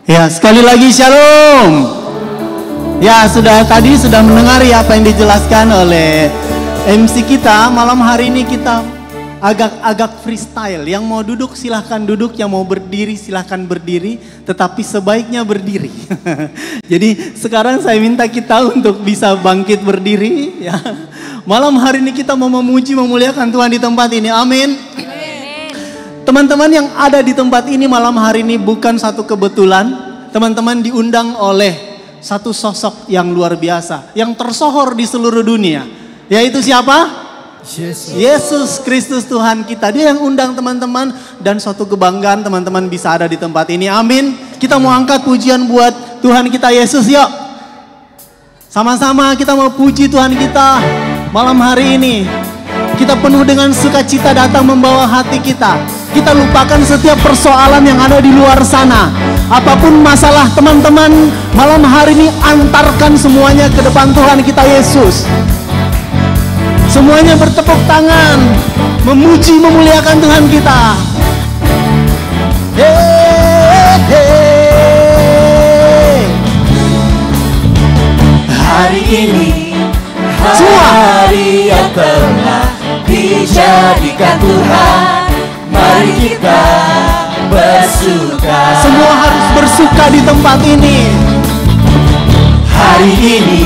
Ya, sekali lagi shalom. Ya, tadi sudah mendengar ya apa yang dijelaskan oleh MC kita. Malam hari ini kita agak freestyle. Yang mau duduk silahkan duduk, yang mau berdiri silahkan berdiri, tetapi sebaiknya berdiri. Jadi sekarang saya minta kita untuk bisa bangkit berdiri ya. Malam hari ini kita mau memuji memuliakan Tuhan di tempat ini. Amin. Teman-teman yang ada di tempat ini malam hari ini bukan satu kebetulan. Teman-teman diundang oleh satu sosok yang luar biasa, yang tersohor di seluruh dunia. Yaitu siapa? Yesus Kristus Tuhan kita. Dia yang undang teman-teman, dan suatu kebanggaan teman-teman bisa ada di tempat ini. Amin. Kita mau angkat pujian buat Tuhan kita Yesus, yuk. Sama-sama kita mau puji Tuhan kita malam hari ini. Kita penuh dengan sukacita datang membawa hati kita. Kita lupakan setiap persoalan yang ada di luar sana. Apapun masalah teman-teman, malam hari ini antarkan semuanya ke depan Tuhan kita Yesus. Semuanya bertepuk tangan, memuji memuliakan Tuhan kita. Hari ini hari yang telah dijadikan Tuhan, mari kita bersuka. Semua harus bersuka di tempat ini. Hari ini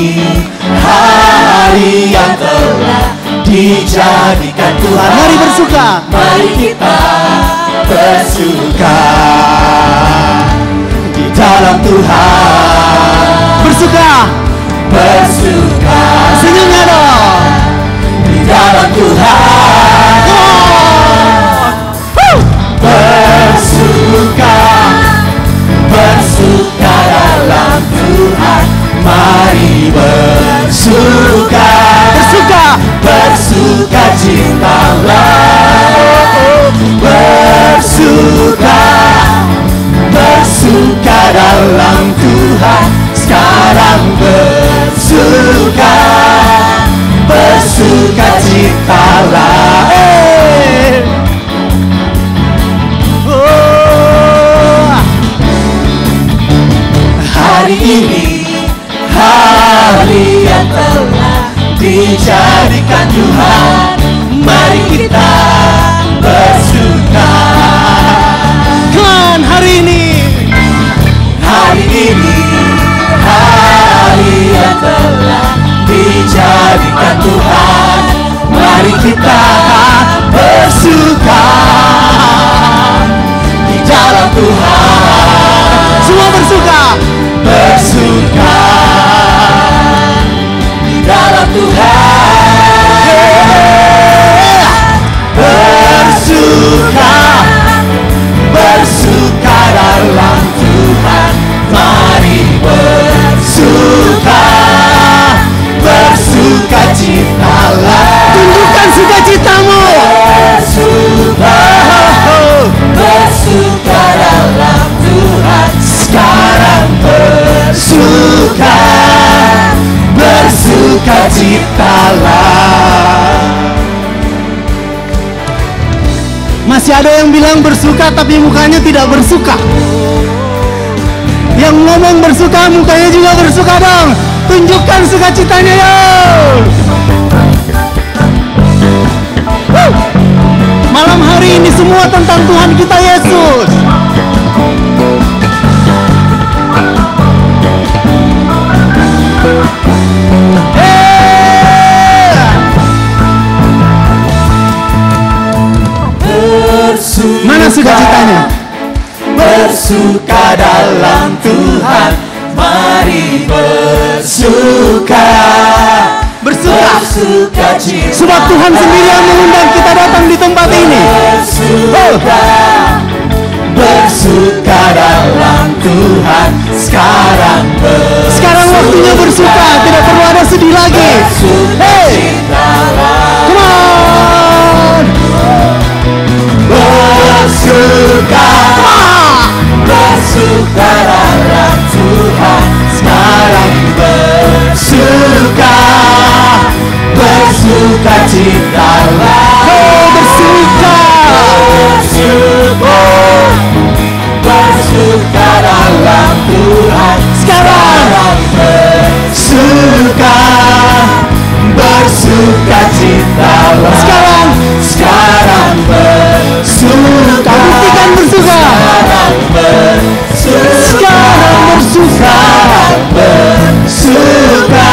hari yang telah dijadikan Tuhan, mari bersuka. Mari kita bersuka di dalam Tuhan. Bersuka. Bersuka. Senyumnya dong. Di dalam Tuhan. Bersuka. Bersuka dalam Tuhan. Mari bersuka. Bersuka. Bersuka citalah. Bersuka. Bersuka dalam Tuhan. Sekarang bersuka. Bersuka citalah. Hari ini hari yang telah dijadikan Tuhan, mari kita bersuka. Tuhan hari ini hari yang telah dijadikan Tuhan, mari kita bersuka di dalam Tuhan. Semua bersuka. Bersuka di dalam Tuhan. Bersuka. Bersuka dalam Tuhan. Mari bersuka. Bersuka citalah. Tunjukkan sukacitamu. Bersuka. Bersuka dalam Tuhan. Sekarang bersuka. Bersuka citalah. Masih ada yang bilang bersuka tapi mukanya tidak bersuka. Yang ngomong bersuka mukanya juga bersuka dong. Tunjukkan sukacitanya yuk. Malam hari ini semua tentang Tuhan kita Yesus. Mana sukacitanya? Bersuka dalam Tuhan. Mari bersuka. Bersuka cita. Sebab Tuhan sendiri yang mengundang kita datang di tempat ini. Bersuka. Bersuka dalam Tuhan. Sekarang waktunya bersuka. Tidak perlu ada sedih lagi. Hey, come on. Bersuka. Bersuka dalam Tuhan. Sekarang bersuka. Bersuka citalah. Bersuka. Bersuka. Bersuka dalam surga,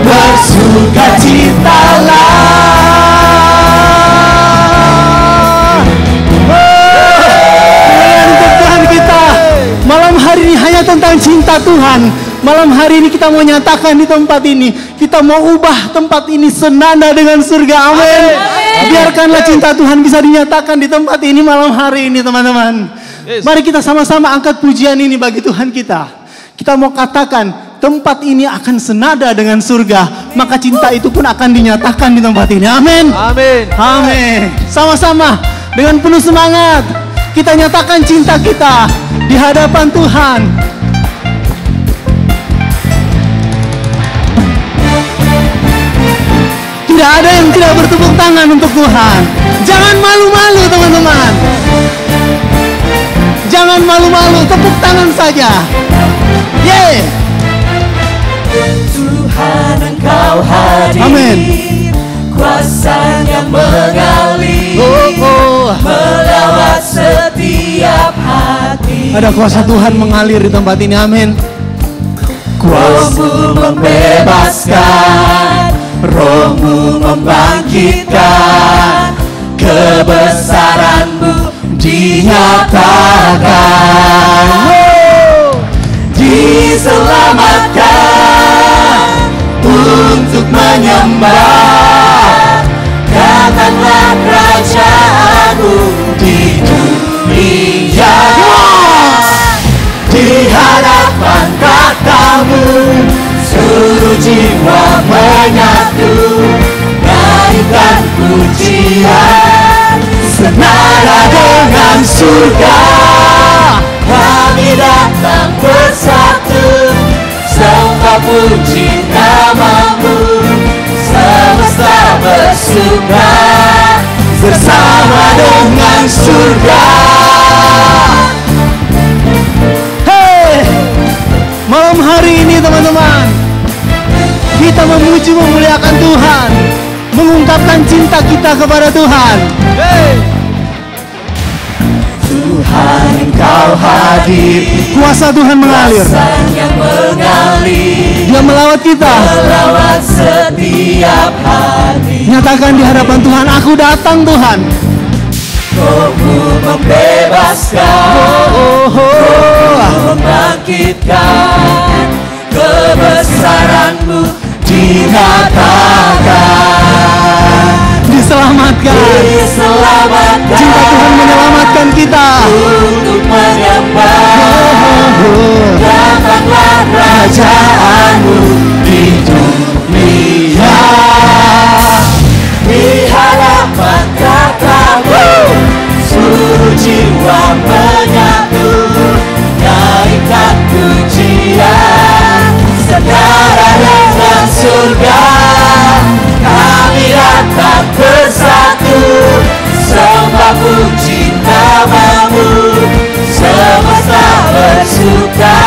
bersukacitalah. Untuk Tuhan kita malam hari ini hanya tentang cinta Tuhan. Malam hari ini kita mau nyatakan di tempat ini, kita mau ubah tempat ini senada dengan surga. Amin. Biarkanlah cinta Tuhan bisa dinyatakan di tempat ini malam hari ini, teman-teman. Mari kita sama-sama angkat pujian ini bagi Tuhan kita. Kita mau katakan tempat ini akan senada dengan surga, maka cinta itu pun akan dinyatakan di tempat ini. Amin. Amin. Amin. Sama-sama dengan penuh semangat kita nyatakan cinta kita di hadapan Tuhan. Tidak ada yang tidak bertepuk tangan untuk Tuhan. Jangan malu-malu, teman-teman. Jangan malu-malu, tepuk tangan saja. Yeay. Tuhan Engkau hadir, Amin. kuasa-Nya mengalir, melawat setiap hati. Ada kuasa Tuhan mengalir di tempat ini. Amin. Kuasa-Mu membebaskan, Roh-Mu membangkitkan, kebesaran-Mu dinyatakan. Diselamatkan untuk menyembah, datanglah kerajaan-Mu di dunia. Di hadapan tata-Mu seluruh jiwa menyatu, naikkan pujian senada dengan surga. Kami datang bersatu, sembah puji nama-Mu, semesta bersuka bersama dengan surga. Malam hari ini, teman-teman, kita memuji memuliakan Tuhan, mengungkapkan cinta kita kepada Tuhan. Tuhan Engkau hadir, Kuasa Tuhan mengalir. kuasa-Nya mengalir, Dia melawat kita. melawat setiap hati. Nyatakan di hadapan Tuhan, aku datang Tuhan. Roh-Mu membebaskan, Roh-Mu membangkitkan, kebesaran-Mu dinyatakan. Diselamatkan. Diselamatkan, Cinta Tuhan menyelamatkan kita. untuk menyembah, datanglah kerajaan-Mu di dunia. Di hadapan tata-Mu seluruh jiwa menyatu, naikkan pujian senada dengan surga. Kami datang bersatu, sembah puji nama-Mu, semesta bersuka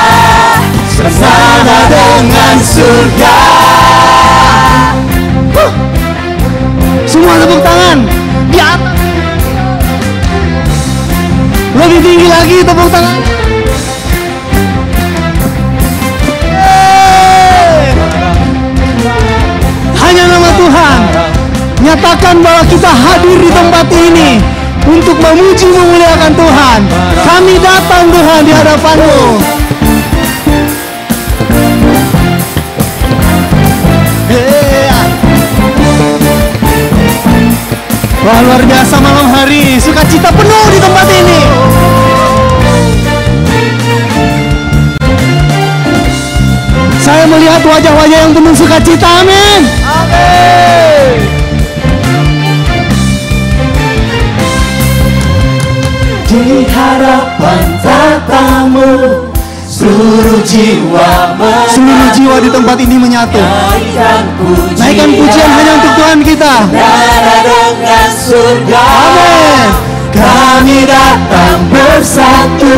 bersama dengan surga. Semua tepuk tangan di atas. Lebih tinggi lagi tepuk tangan. Hanya nama Tuhan. Nyatakan bahwa kita hadir di tempat ini untuk memuji memuliakan Tuhan. Kami datang Tuhan di hadapan-Mu. Wah, luar biasa malam hari, sukacita penuh di tempat ini. Saya melihat wajah-wajah yang penuh sukacita. Amin. Amin. Di hadapan tata-Mu seluruh jiwa di tempat ini menyatu. Naikkan pujian hanya untuk Tuhan kita. Nada dengan surga. Amin. Kami datang bersatu,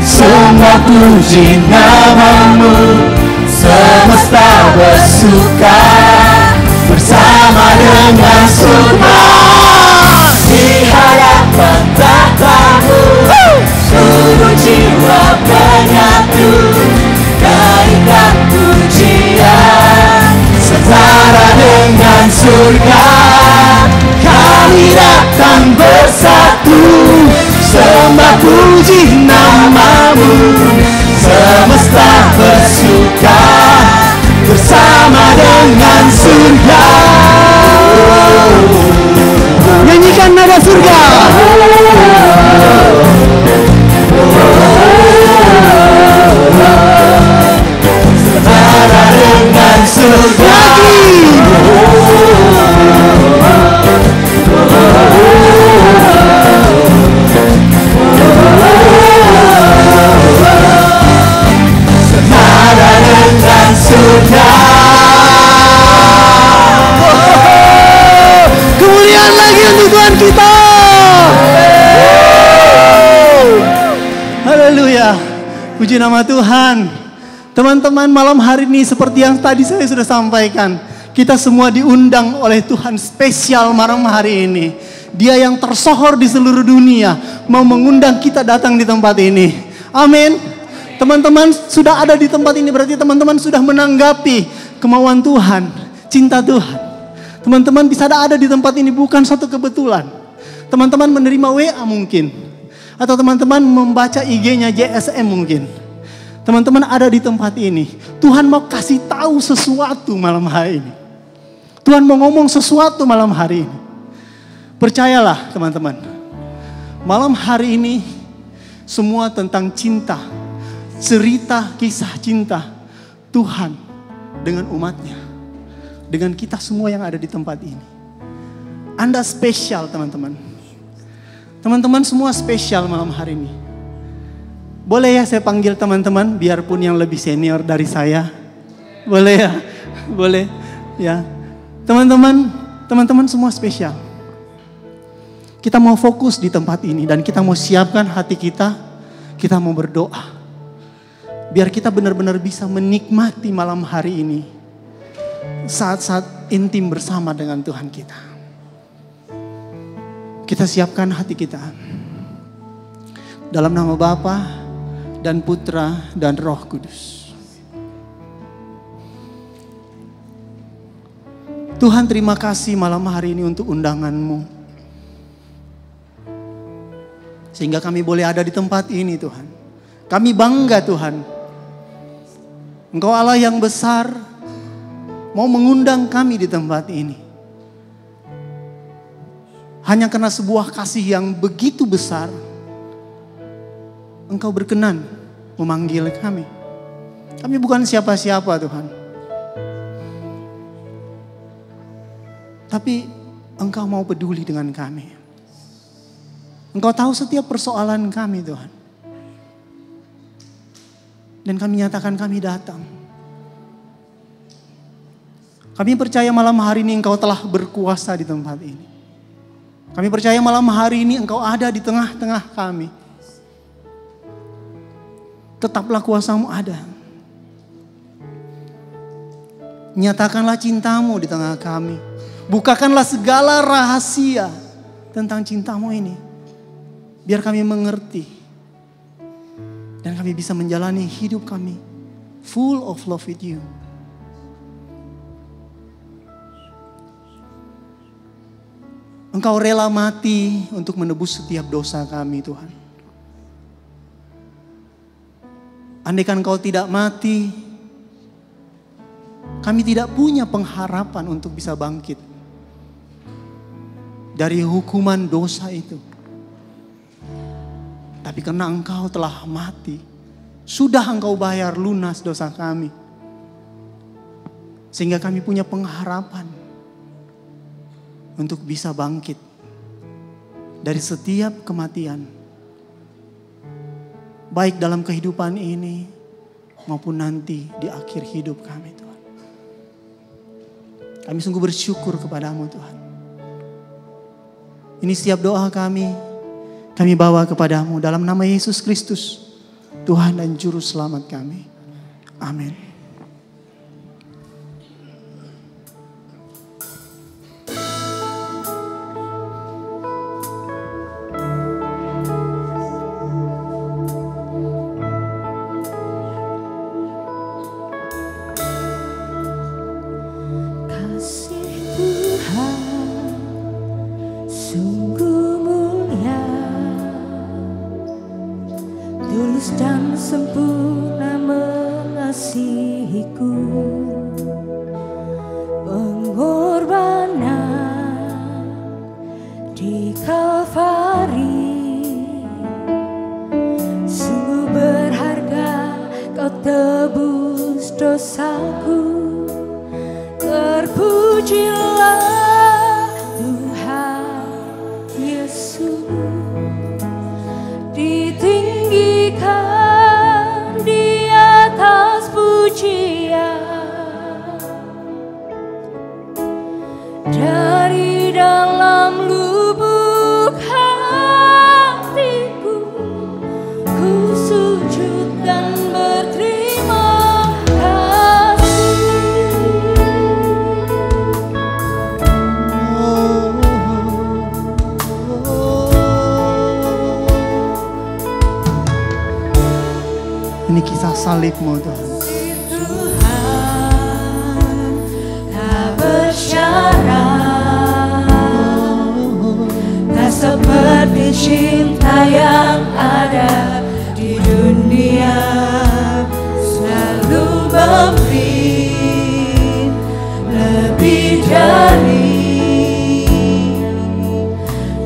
sembah puji nama-Mu, semesta bersuka bersama dengan surga. Di hadapan tata-Mu seluruh jiwa menyatu, naikkan dengan surga. Kami datang bersatu, sembah puji nama-Mu. Semesta bersuka bersama dengan surga. Nyanyikan nada surga. Senada dengan surga. Senada dengan surga. Kemuliaan lagi untuk Tuhan kita. Haleluya. Puji nama Tuhan. Teman-teman, malam hari ini seperti yang tadi saya sudah sampaikan, kita semua diundang oleh Tuhan spesial malam hari ini. Dia yang tersohor di seluruh dunia mau mengundang kita datang di tempat ini. Amin. Teman-teman sudah ada di tempat ini, berarti teman-teman sudah menanggapi kemauan Tuhan, cinta Tuhan. Teman-teman bisa ada di tempat ini bukan suatu kebetulan. Teman-teman menerima WA mungkin, atau teman-teman membaca IG-nya JSM mungkin. Teman-teman ada di tempat ini. Tuhan mau kasih tahu sesuatu malam hari ini. Tuhan mau ngomong sesuatu malam hari ini. Percayalah teman-teman. Malam hari ini semua tentang cinta. Cerita kisah cinta Tuhan dengan umatnya. Dengan kita semua yang ada di tempat ini. Anda spesial teman-teman. Teman-teman semua spesial malam hari ini. Boleh ya saya panggil teman-teman biarpun yang lebih senior dari saya. Boleh ya? Boleh ya. Teman-teman semua spesial. Kita mau fokus di tempat ini dan kita mau siapkan hati kita. Kita mau berdoa. Biar kita benar-benar bisa menikmati malam hari ini. Saat-saat intim bersama dengan Tuhan kita. Kita siapkan hati kita. Dalam nama Bapa dan Putra dan Roh Kudus. Tuhan terima kasih malam hari ini untuk undangan-Mu. Sehingga kami boleh ada di tempat ini Tuhan. Kami bangga Tuhan. Engkau Allah yang besar mau mengundang kami di tempat ini. Hanya karena sebuah kasih yang begitu besar. Engkau berkenan memanggil kami. Kami bukan siapa-siapa Tuhan. Tapi Engkau mau peduli dengan kami. Engkau tahu setiap persoalan kami Tuhan. Dan kami nyatakan kami datang. Kami percaya malam hari ini Engkau telah berkuasa di tempat ini. Kami percaya malam hari ini Engkau ada di tengah-tengah kami. Tetaplah kuasa-Mu ada. Nyatakanlah cinta-Mu di tengah kami. Bukakanlah segala rahasia tentang cinta-Mu ini. Biar kami mengerti. Dan kami bisa menjalani hidup kami full of love with You. Engkau rela mati untuk menebus setiap dosa kami Tuhan. Andaikan Engkau tidak mati, kami tidak punya pengharapan untuk bisa bangkit dari hukuman dosa itu. Tapi karena Engkau telah mati, sudah Engkau bayar lunas dosa kami. Sehingga kami punya pengharapan untuk bisa bangkit dari setiap kematian. Baik dalam kehidupan ini maupun nanti di akhir hidup kami Tuhan. Kami sungguh bersyukur kepada-Mu Tuhan. Ini setiap doa kami bawa kepada-Mu dalam nama Yesus Kristus, Tuhan dan Juru Selamat kami. Amin. Kasih-Mu tulus dan sempurna mengasihiku. Pengorbanan di Kalvari sungguh berharga, kau tebus dosaku. Terpujilah Tuhan Yesus, ditinggikan di atas pujian. Dari dalam lubuk hatiku, ku sujud dan berterima kasih. Ini kisah salibmu Tuhan. Tuhan tak bersyarat, tak seperti cinta yang ada di dunia, selalu memberi lebih dari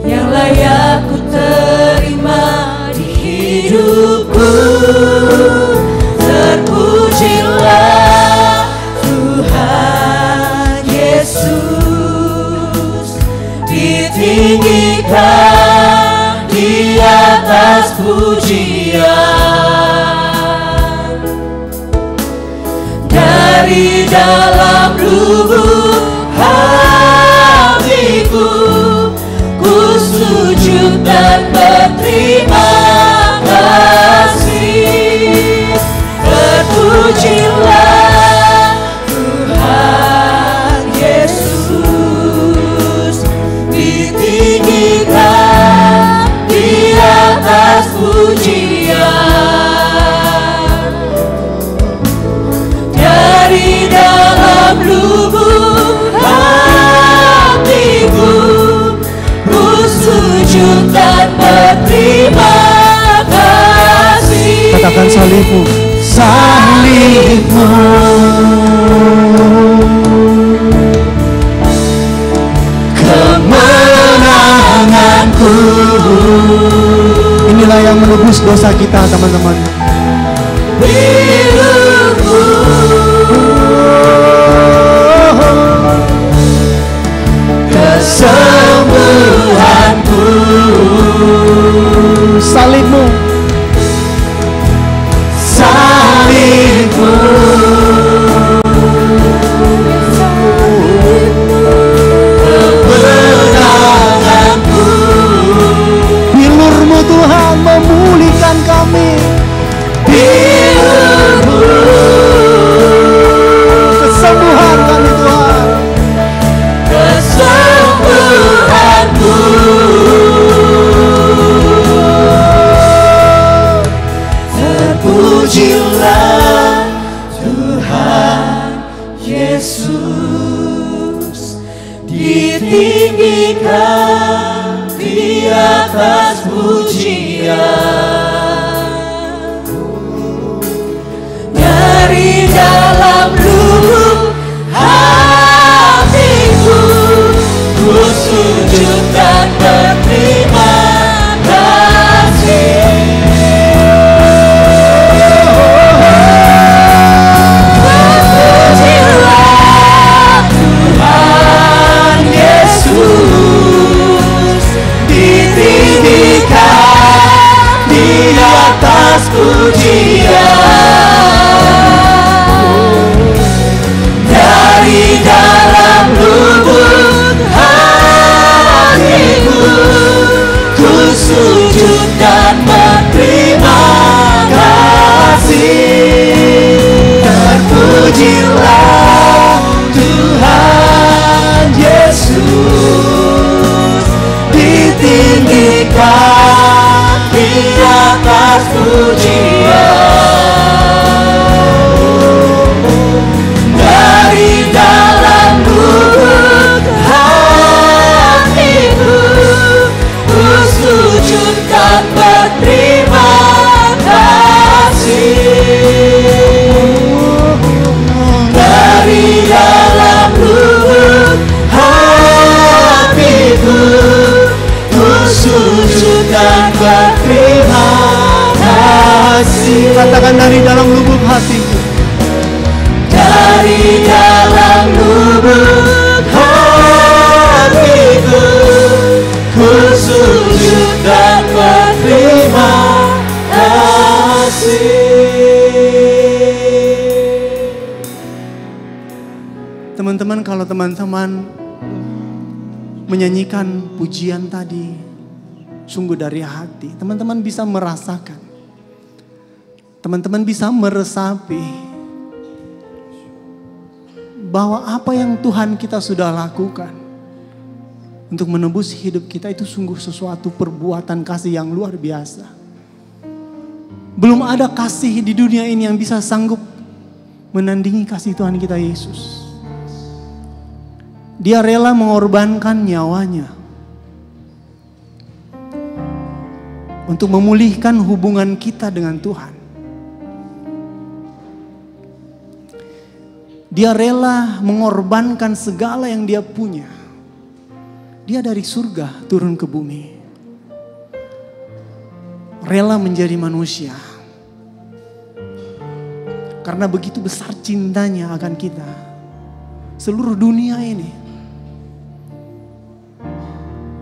yang layak ku terima di hidupku. Terpujilah Tuhan Yesus, ditinggikan di atas pujian. Dari dalam lubuk hatiku, ku sujud dan berterima kasih. Terpujilah Tuhan Yesus, ditinggikan di atas pujian. Dari dalam lubuk hatiku, ku sujud dan berterima kasih. Katakan salibmu. Salibmu kemenanganku. Inilah yang menebus dosa kita teman-teman. Hidupku kesembuhanku. Salibmu. Salibmu kemenanganku. Bilurmu Tuhan memulihkan kami. Bilurmu Kesembuhan kami Tuhan. kesembuhanku. Terpujilah Tuhan Yesus, ditinggikan di atas pujian. Dari dalam lubuk hatiku, ku sujud dan berterima kasih. Terpujilah Tuhan Yesus, ditinggikan di atas pujian. Dari dalam lubuk hatiku, ku sujud dan berterima kasih. Terpujilah Tuhan Yesus, ditinggikan di atas pujian. Dari dalam lubuk hatiku, ku sujud dan berterima kasih. Katakan dari dalam lubuk hatiku. Dari dalam lubuk hatiku, ku sujud dan berterima kasih. Teman-teman, kalau teman-teman menyanyikan pujian tadi sungguh dari hati, teman-teman bisa merasakan, teman-teman bisa meresapi bahwa apa yang Tuhan kita sudah lakukan untuk menebus hidup kita itu sungguh sesuatu perbuatan kasih yang luar biasa. Belum ada kasih di dunia ini yang bisa sanggup menandingi kasih Tuhan kita Yesus. Dia rela mengorbankan nyawanya untuk memulihkan hubungan kita dengan Tuhan. Dia rela mengorbankan segala yang dia punya. Dia dari surga turun ke bumi. Rela menjadi manusia. Karena begitu besar cintanya akan kita. Seluruh dunia ini.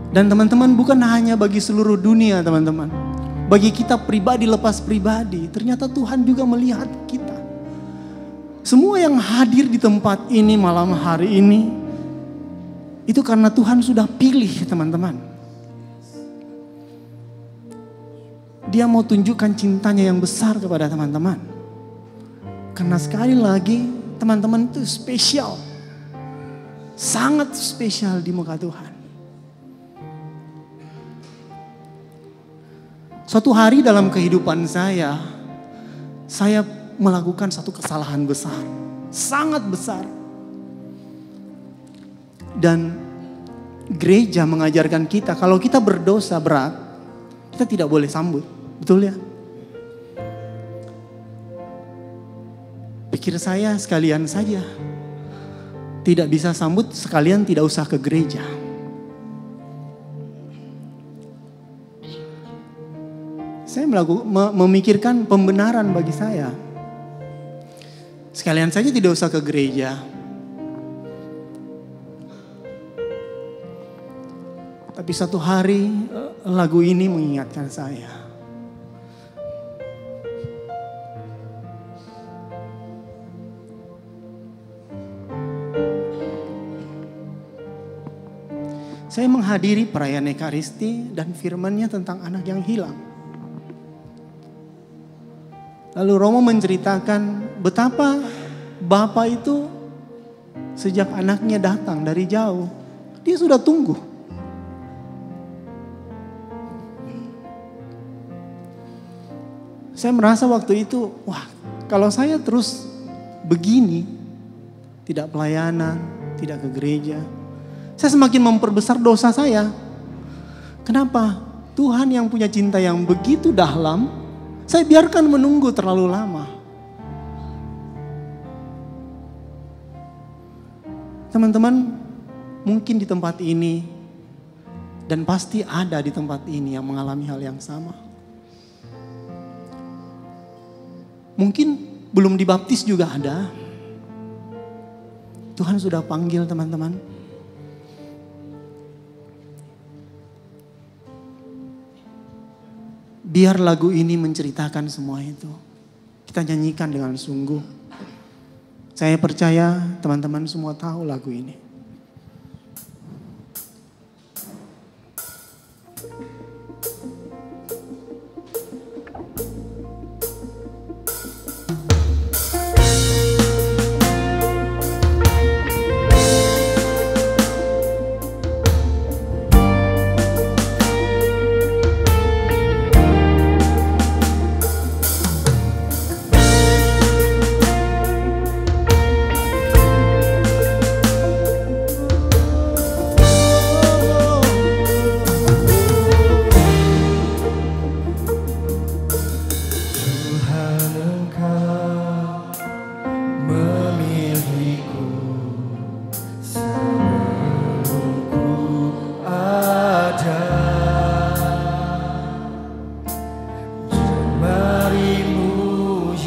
Dan teman-teman, bukan hanya bagi seluruh dunia, teman-teman. Bagi kita pribadi lepas pribadi, ternyata Tuhan juga melihat kita. Semua yang hadir di tempat ini malam hari ini, itu karena Tuhan sudah pilih, teman-teman. Dia mau tunjukkan cintanya yang besar kepada teman-teman. Karena sekali lagi, teman-teman itu spesial. Sangat spesial di muka Tuhan. Suatu hari dalam kehidupan saya melakukan satu kesalahan besar. Sangat besar. Dan gereja mengajarkan kita kalau kita berdosa berat, kita tidak boleh sambut. Betul ya? Pikir saya sekalian saja. Tidak bisa sambut, sekalian tidak usah ke gereja. Saya memikirkan pembenaran bagi saya. Sekalian saja tidak usah ke gereja. Tapi satu hari lagu ini mengingatkan saya. Saya menghadiri perayaan Ekaristi dan firman-Nya tentang anak yang hilang. Lalu Romo menceritakan betapa Bapak itu sejak anaknya datang dari jauh, dia sudah tunggu. Saya merasa waktu itu, wah, kalau saya terus begini, tidak pelayanan, tidak ke gereja, saya semakin memperbesar dosa saya. Kenapa? Tuhan yang punya cinta yang begitu dalam, saya biarkan menunggu terlalu lama. Teman-teman, mungkin di tempat ini, dan pasti ada di tempat ini yang mengalami hal yang sama. Mungkin belum dibaptis juga ada. Tuhan sudah panggil teman-teman. Biar lagu ini menceritakan semua itu. Kita nyanyikan dengan sungguh. Saya percaya teman-teman semua tahu lagu ini.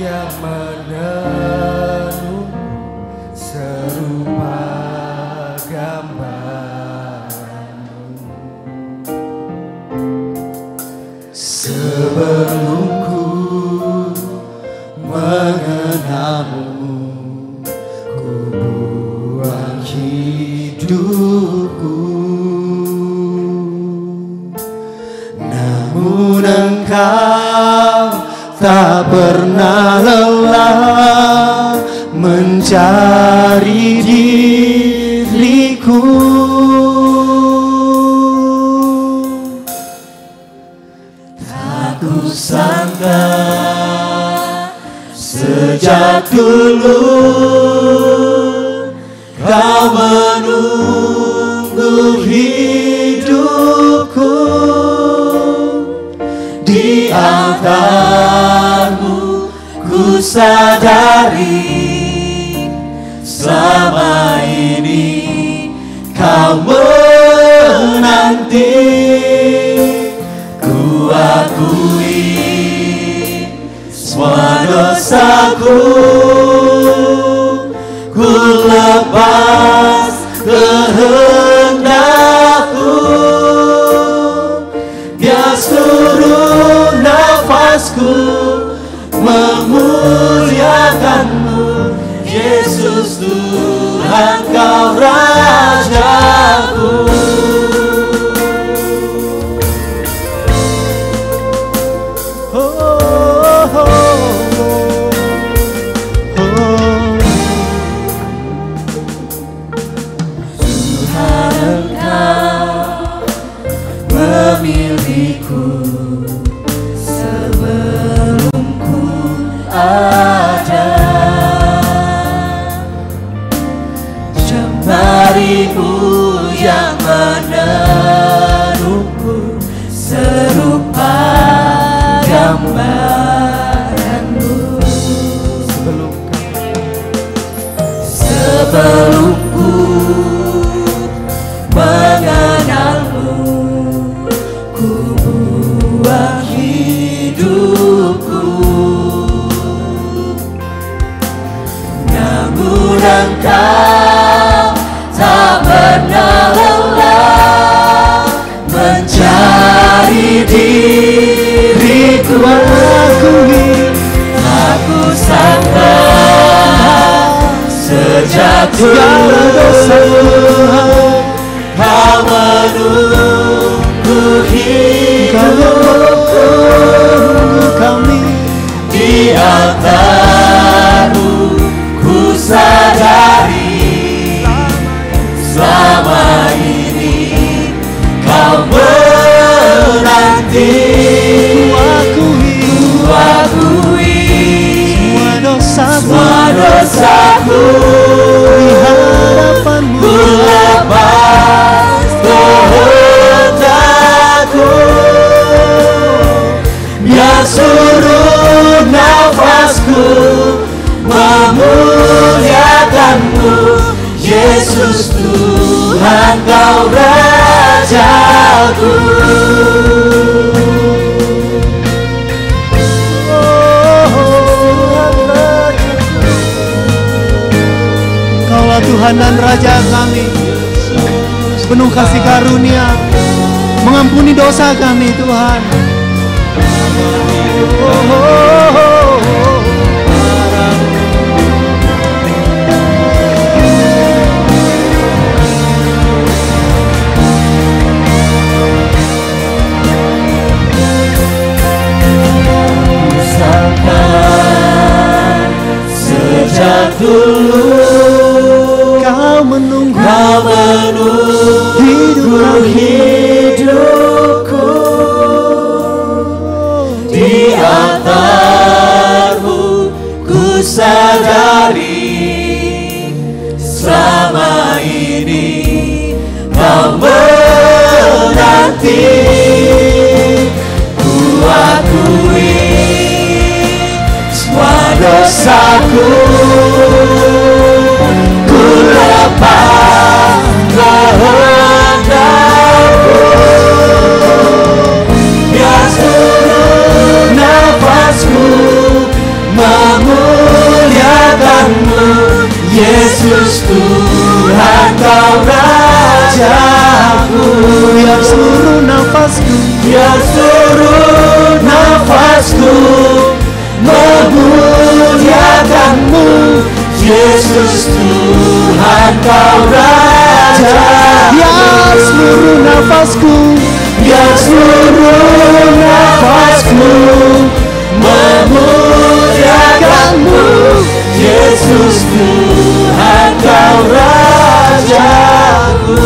yang menenun serupa gambarmu. Sebelum ku mengenalmu, ku buang hidupku. Namun Engkau tak pernah lelah mencari diriku. Tak kusangka sejak dulu Kau menunggu hidupku. Di altarmu ku sadari selama ini Kau menanti. Ku akui semua dosaku, ku lepas kehendakku. Biar seluruh nafasku memuliakanmu, Yesus Tuhan Kau Rajaku. Tuhan Engkau memilihku sebelum ku ada. Jemarimu yang menenunku serupa gambaranmu. Sebelum ku mengenalmu, ku buang hidupku. Namun Engkau tak pernah lelah mencari diriku. Aku sangka sejak dulu Kau menunggu hidupku. Di altarmu ku sadari selama ini Kau menanti. Ku akui semua dosaku di hadapanmu. Ku lepas kehendakku. Biar seluruh nafasku memuliakanmu, Yesus Tuhan Kau Rajaku. Kaulah Tuhan dan Raja kami, penuh kasih karunia, mengampuni dosa kami Tuhan. Sejak dulu Kau menunggu hidupku. Di altarmu ku sadari selama ini Kau menanti. Ku akui semua dosaku, ku lepas kehendakku. Biar seluruh nafasku Yesus Tuhan Kau Rajaku. Biar seluruh nafasku, Biar seluruh nafasku memuliakan-Mu. Yesus Tuhan Kau Rajaku. biar seluruh nafasku, Biar seluruh nafasku memuliakan-Mu. Yesus Tuhan Kau Rajaku.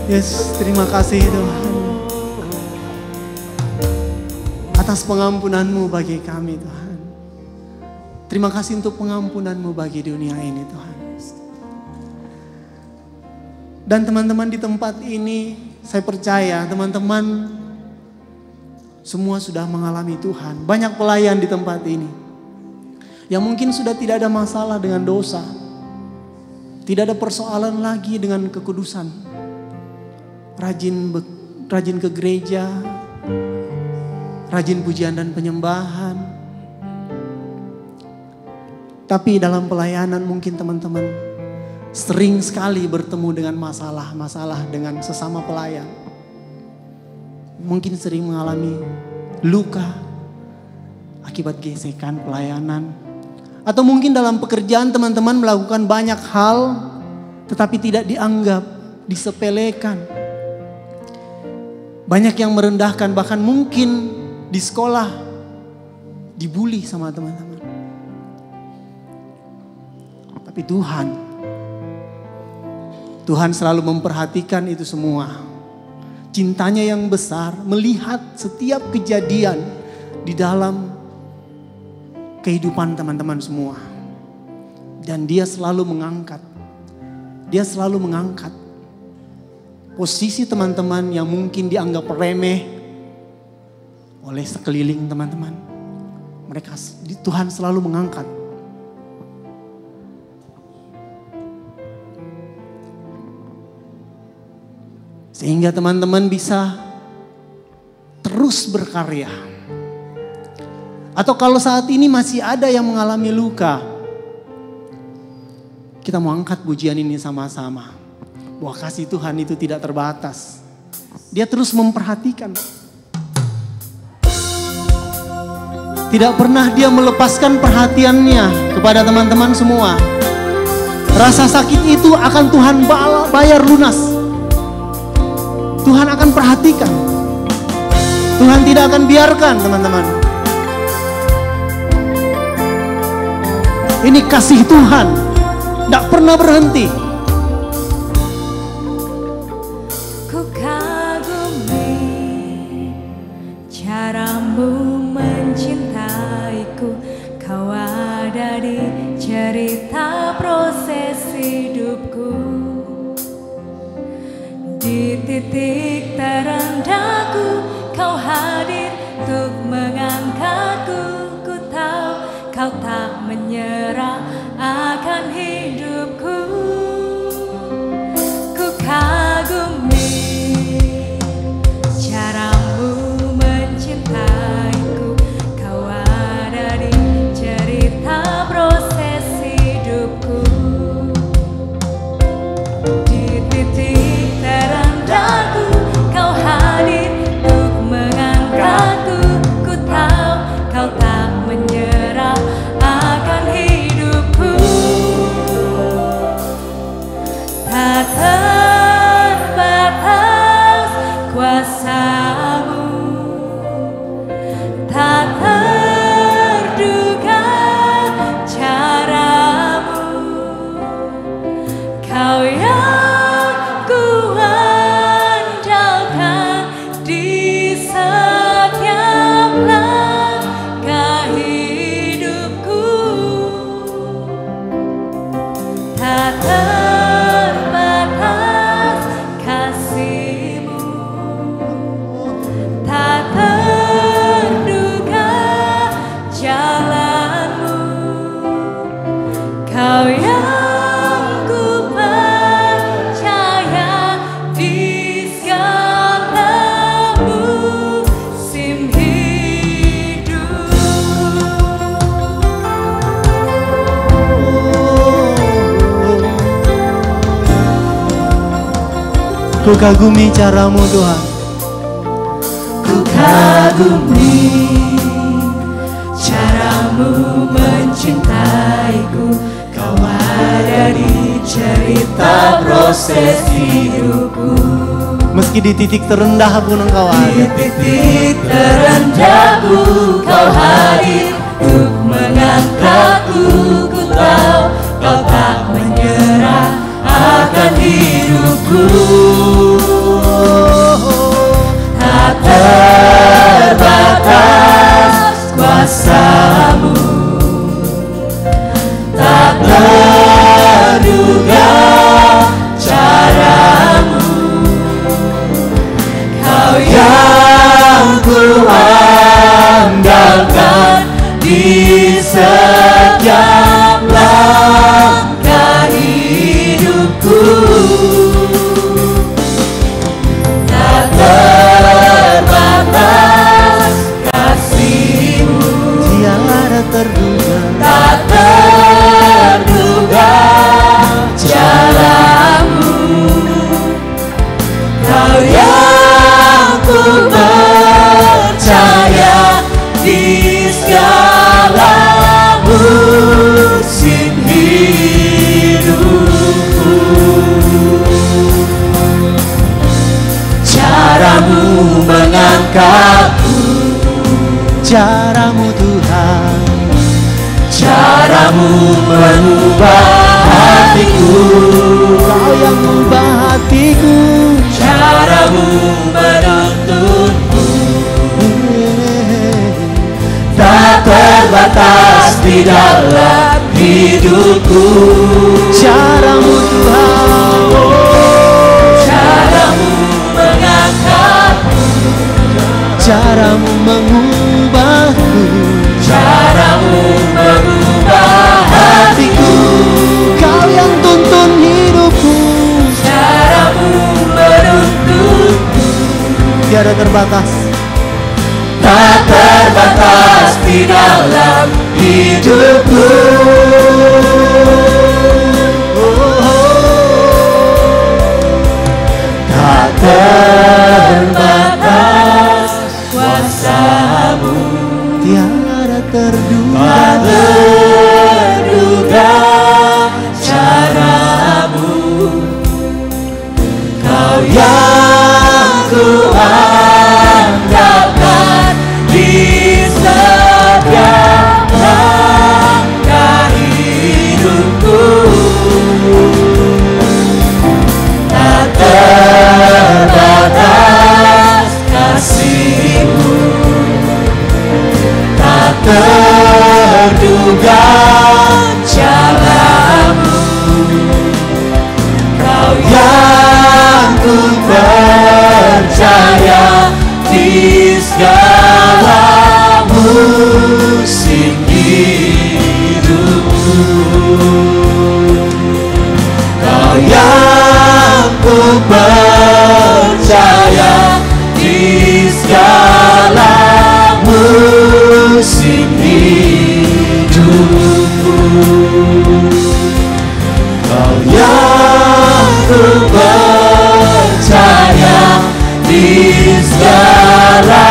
Yes, terima kasih Tuhan atas pengampunan-Mu bagi kami Tuhan. Terima kasih untuk pengampunan-Mu bagi dunia ini Tuhan. Dan teman-teman di tempat ini, saya percaya teman-teman semua sudah mengalami Tuhan. Banyak pelayan di tempat ini yang mungkin sudah tidak ada masalah dengan dosa. Tidak ada persoalan lagi dengan kekudusan. Rajin ke gereja, rajin pujian dan penyembahan. Tapi dalam pelayanan mungkin teman-teman sering sekali bertemu dengan masalah-masalah dengan sesama pelayan. Mungkin sering mengalami luka akibat gesekan pelayanan. Atau mungkin dalam pekerjaan teman-teman melakukan banyak hal tetapi tidak dianggap, disepelekan. Banyak yang merendahkan, bahkan mungkin di sekolah dibully sama teman-teman. Tapi Tuhan selalu memperhatikan itu semua. Cintanya yang besar melihat setiap kejadian di dalam kehidupan teman-teman semua. Dan Dia selalu mengangkat. Dia selalu mengangkat posisi teman-teman yang mungkin dianggap remeh oleh sekeliling teman-teman. Tuhan selalu mengangkat. Sehingga teman-teman bisa terus berkarya. Atau kalau saat ini masih ada yang mengalami luka, kita mau angkat pujian ini sama-sama. Bahwa kasih Tuhan itu tidak terbatas. Dia terus memperhatikan. Tidak pernah Dia melepaskan perhatiannya kepada teman-teman semua. Rasa sakit itu akan Tuhan bayar lunas. Tuhan akan perhatikan. Tuhan tidak akan biarkan teman-teman. Ini kasih Tuhan. Tidak pernah berhenti. Ku kagumi caramu mencintaiku. Kau ada di cerita proses hidupku. Di titik terendahku Kau hadir untuk mengangkatku. Ku tahu Kau tak menyerah akan hidupku. Ku kagumi caramu mencintaiku. Kau ada di cerita proses hidupku. Di titik terendahku Ku kagumi caramu Tuhan. Ku kagumi caramu mencintaiku. Kau ada di cerita proses hidupku. Meski di titik terendah pun Engkau ada. Di titik terendahku Kau hadir untuk mengangkatku. Ku tahu Kau tak menyerah akan hidupku. Tak terbatas kuasa-Mu, tak terduga cara-Mu. Kau yang ku andalkan di setiap langkah hidupku. Tak terbatas kasih-Mu, Tiada terduga, tak terduga cara-Mu. Kau yang ku percaya di segala musim hidupku. Cara-Mu mengangkatku, caramu Tuhan. cara-Mu mengubah hatiku. Kau yang mengubah hatiku. Cara-Mu menuntunku. Tak terbatas di dalam hidupku. Caramu Tuhan. Cara-Mu mengangkatku. Caramu mengubahku. Cara-Mu mengubah hatiku. Kau yang tuntun hidupku. Cara-Mu menuntunku. Tiada terbatas. Tak terbatas di dalam hidupku. Tak terbatas kuasa-Mu, Tiada terduga. tak terduga cara-Mu. Kau yang ku andalkan di setiap langkah hidupku. Tak terbatas kasih-Mu, tak terduga cara-Mu. Kau yang ku percaya di segala musim hidupku. Kau yang ku percaya di segala musim hidupku. Kau yang ku percaya di segala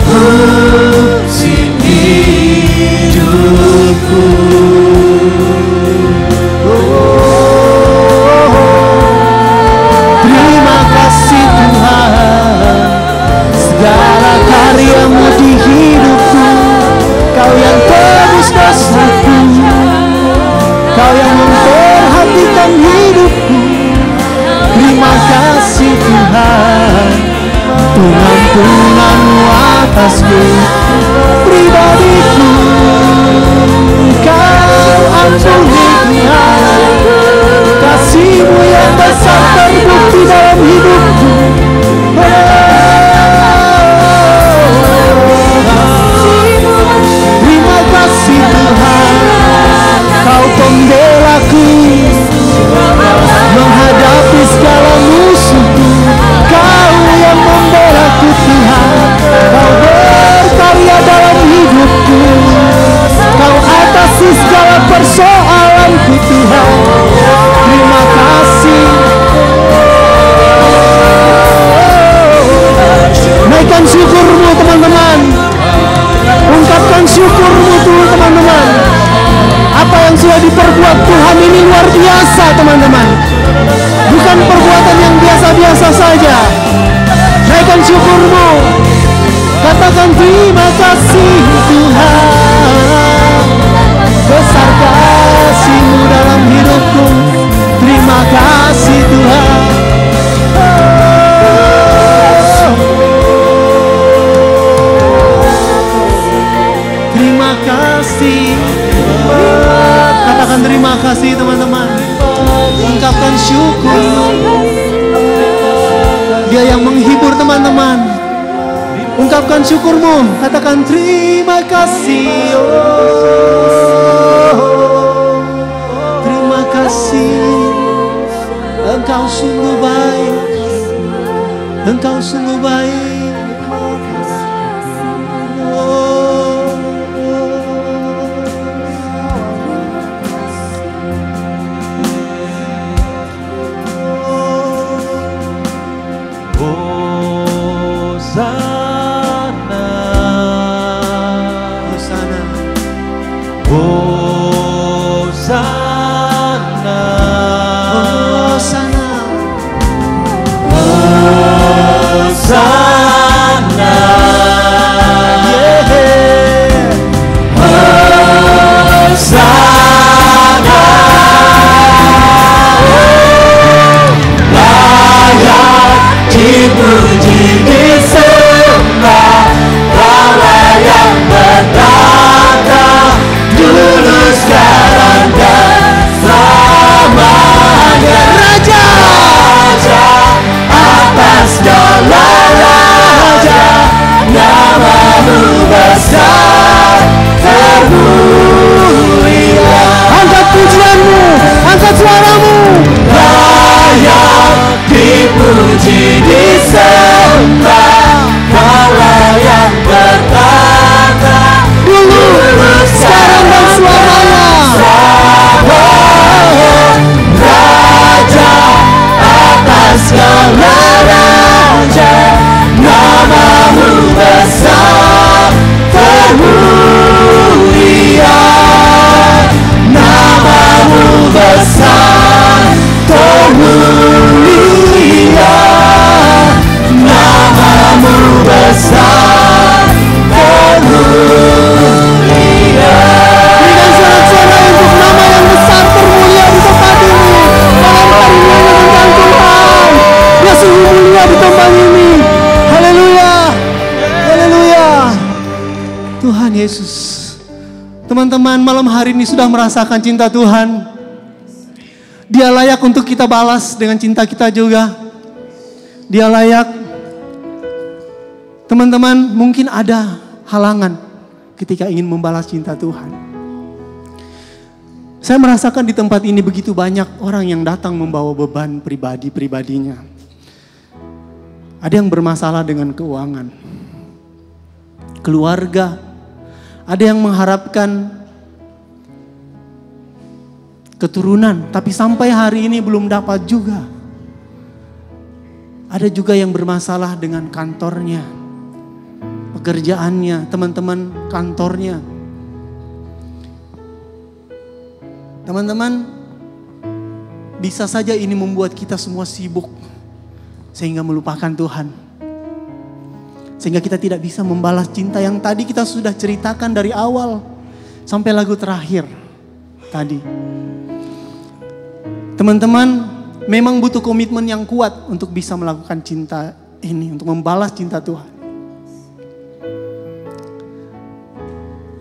musim hidupku. Terima kasih Tuhan. Segala karya-Mu di hidupku. Kau yang tebus dosaku. Kau yang memperhatikan hidupku. Terima kasih Tuhan. Pengampunan-Mu atasku. Pribadiku Kau ampuni Tuhan. Kasih-Mu yang besar terbukti dalam hidupku. Terima kasih Tuhan. Kau pembelaku menghadapi segala musuhku. Kau yang membelaku Tuhan. Kau berkarya dalam hidupku. Kau atasi segala persoalan. kasih Tuhan, besar kasih-Mu dalam hidupku. Terima kasih Tuhan. Terima kasih. Katakan terima kasih teman-teman. Ungkapkan syukur. Dia yang menghibur teman-teman. Ungkapkan syukurmu. Katakan terima kasih. Terima kasih. Engkau sungguh baik. Engkau sungguh baik. Yesus. Teman-teman, malam hari ini sudah merasakan cinta Tuhan. Dia layak untuk kita balas dengan cinta kita juga. Dia layak. Teman-teman, mungkin ada halangan ketika ingin membalas cinta Tuhan. Saya merasakan di tempat ini begitu banyak orang yang datang membawa beban pribadi-pribadinya. Ada yang bermasalah dengan keuangan, keluarga. Ada yang mengharapkan keturunan, tapi sampai hari ini belum dapat juga. Ada juga yang bermasalah dengan kantornya, pekerjaannya, teman-teman kantornya. Teman-teman, bisa saja ini membuat kita semua sibuk sehingga melupakan Tuhan. Sehingga kita tidak bisa membalas cinta yang tadi kita sudah ceritakan dari awal sampai lagu terakhir tadi. Teman-teman, memang butuh komitmen yang kuat untuk bisa melakukan cinta ini, untuk membalas cinta Tuhan.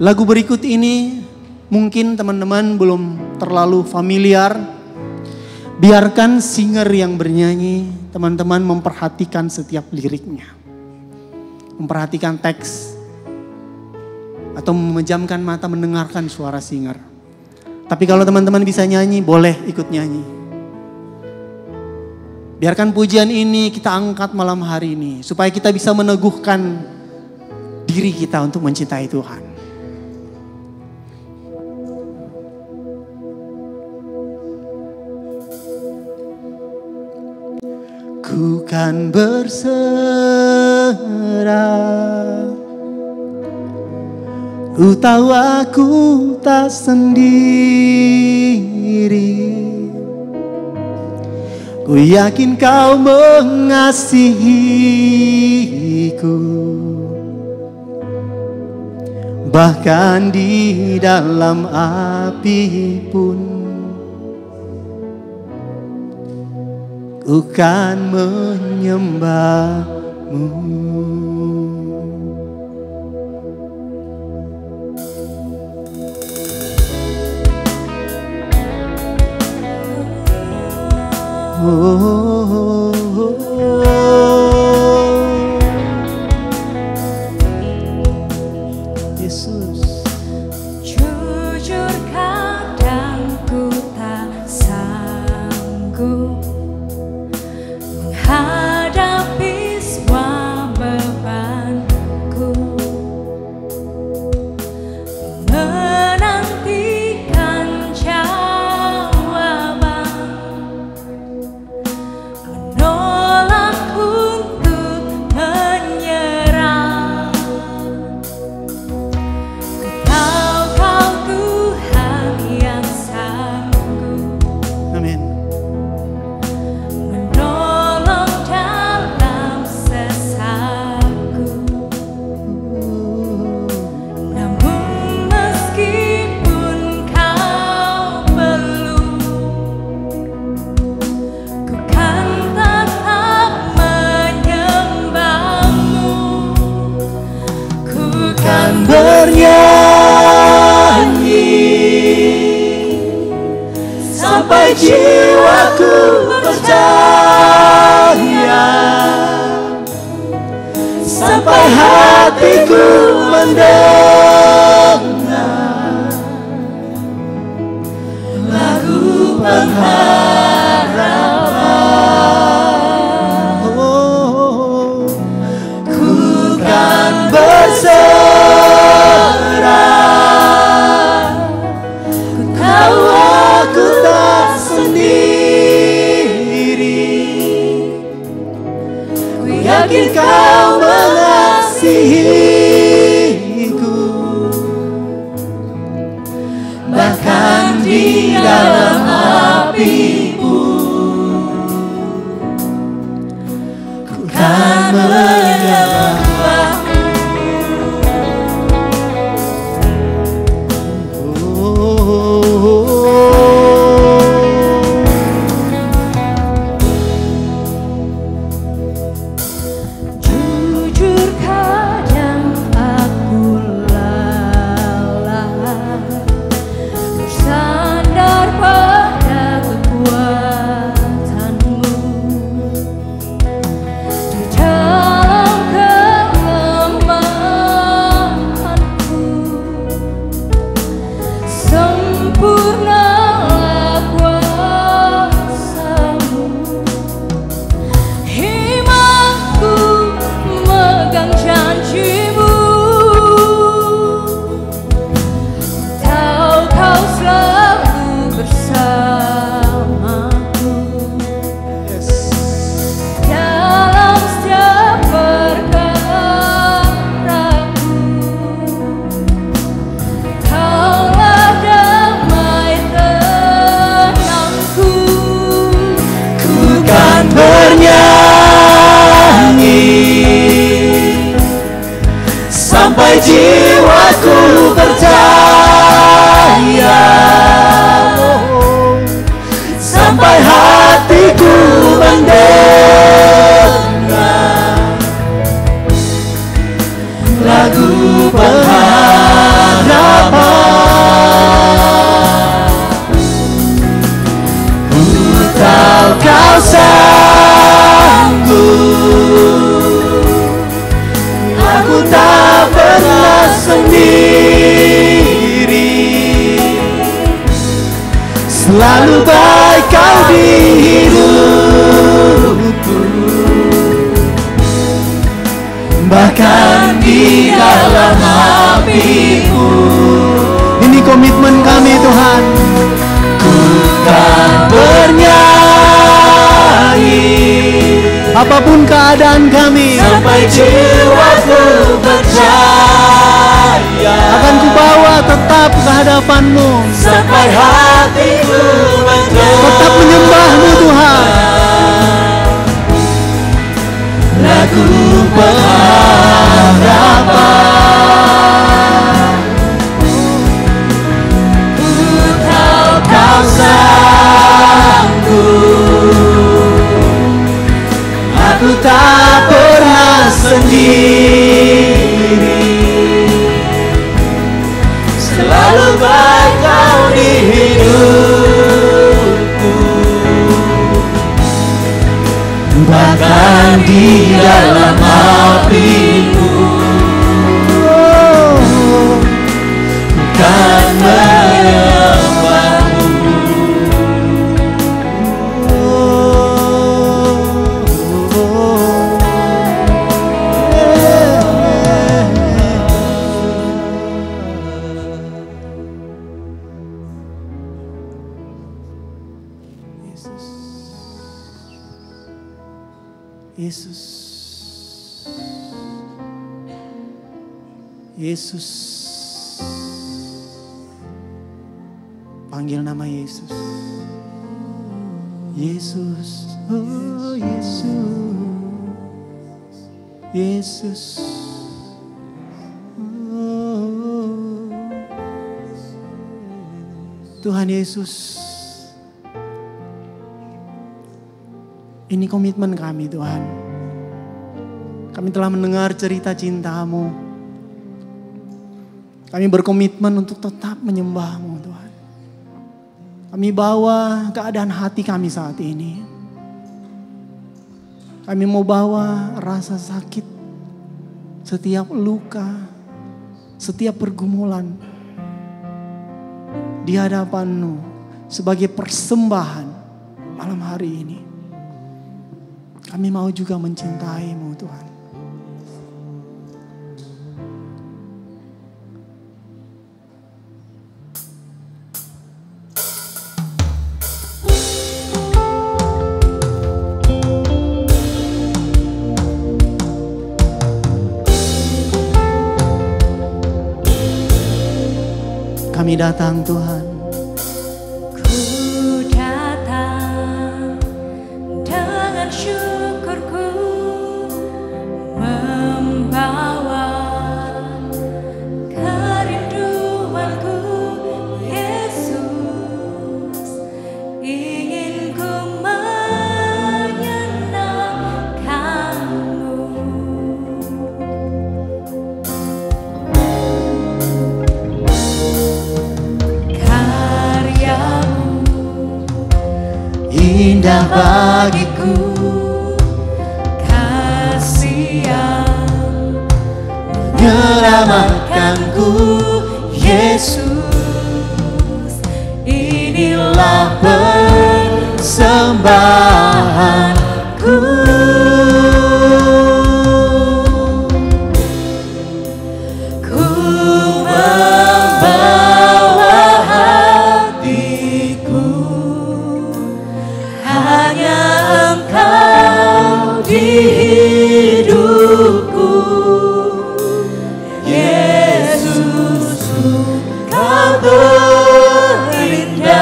Lagu berikut ini mungkin teman-teman belum terlalu familiar. Biarkan singer yang bernyanyi, teman-teman memperhatikan setiap liriknya. Memperhatikan teks atau memejamkan mata mendengarkan suara singer. Tapi kalau teman-teman bisa nyanyi, boleh ikut nyanyi. Biarkan pujian ini kita angkat malam hari ini supaya kita bisa meneguhkan diri kita untuk mencintai Tuhan. Ku kan berserah, ku tahu aku tak sendiri. Ku yakin kau mengasihiku. bahkan di dalam api pun ku kan menyembahmu. Yesus. Jujur kadang ku tak sanggup menghadapi semua bebanku, menantikan jawaban, menolak untuk menyerah. Ku tahu Kau Tuhan yang sanggup Amin. menolong dalam sesatku. Namun meskipun Kau belum, ku kan tetap menyembahmu. Ku kan Bernyanyi sampai jiwaku percaya, sampai hatiku mendengar lagu pengharapan. Ku kan berserah, ku tahu aku tak sendiri. Ku yakin Kau mengasihiku, bahkan di dalam api pun ku kan menyembahmu. jujur kadang aku lalai, bersandar pada kekuatanmu. Di dalam kelemahanku, sempurnalah kuasa-Mu. Imanku megang janji-Mu, tahu Kau selalu bersamaku dalam setiap perkaraku. Kaulah damai tenangku. Ku kan bernyanyi sampai jiwaku percaya, sampai hatiku mendengar lagu pengharapan. Ku tahu Kau sanggup, aku tak pernah sendiri. Selalu baik Kau di hidupku, bahkan di dalam apiku. Ini komitmen kami Tuhan. Ku kan bernyanyi Apapun keadaan kami, sampai jiwaku percaya, akan kubawa tetap ke hadapan-Mu, sampai hatiku tetap menyembah-Mu Tuhan. lagu pengharapan. Yesus. Yesus. Panggil nama Yesus. Yesus. Oh Yesus. Yesus. Oh. Tuhan Yesus. Ini komitmen kami Tuhan. Kami telah mendengar cerita cinta-Mu. Kami berkomitmen untuk tetap menyembah-Mu Tuhan. Kami bawa keadaan hati kami saat ini. Kami mau bawa rasa sakit, setiap luka, setiap pergumulan di hadapan-Mu sebagai persembahan malam hari ini. Kami mau juga mencintai-Mu Tuhan. Kami datang Tuhan. Ku datang dengan syukurku, membawa kerinduanku. Yesus, ingin ku menyenangkan-Mu. Indah bagiku, kasih yang menyelamatkanku. Yesus, inilah persembahanku. Ku membawa hatiku, hanya Engkau di hidupku. Yesusku, Kau terindah,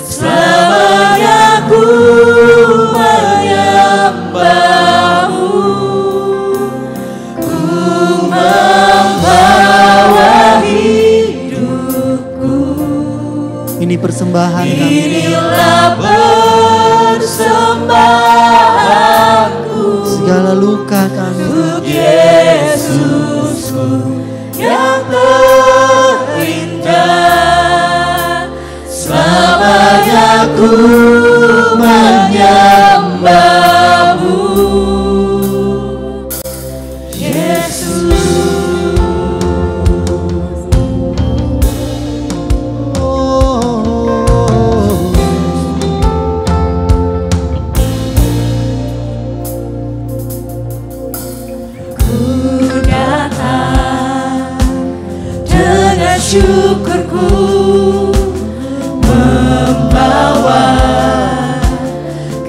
selamanya ku menyembah-Mu. Ku membawa hidupku. Ini persembahan kami. Inilah persembahanku. Segala luka kami. Untuk Yesusku yang terindah, selamanya ku menyembah-Mu. Yesus. Syukurku membawa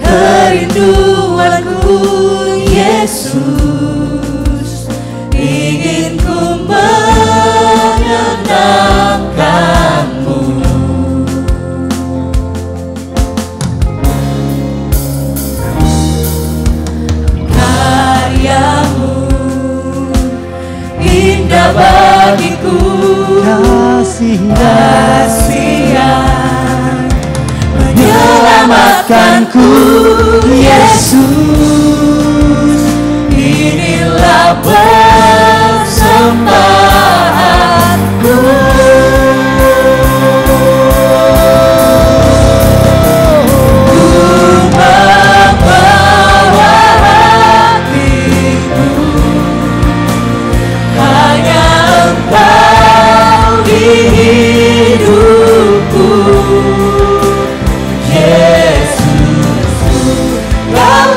kerinduanku. Yesus, ingin ku menyenangkan-Mu. Karya-Mu indah bagiku, kasih yang menyelamatkanku. Yesus, inilah persembahanku. Ku membawa hatiku, hanya Engkau di hidupku. Yesus, Kau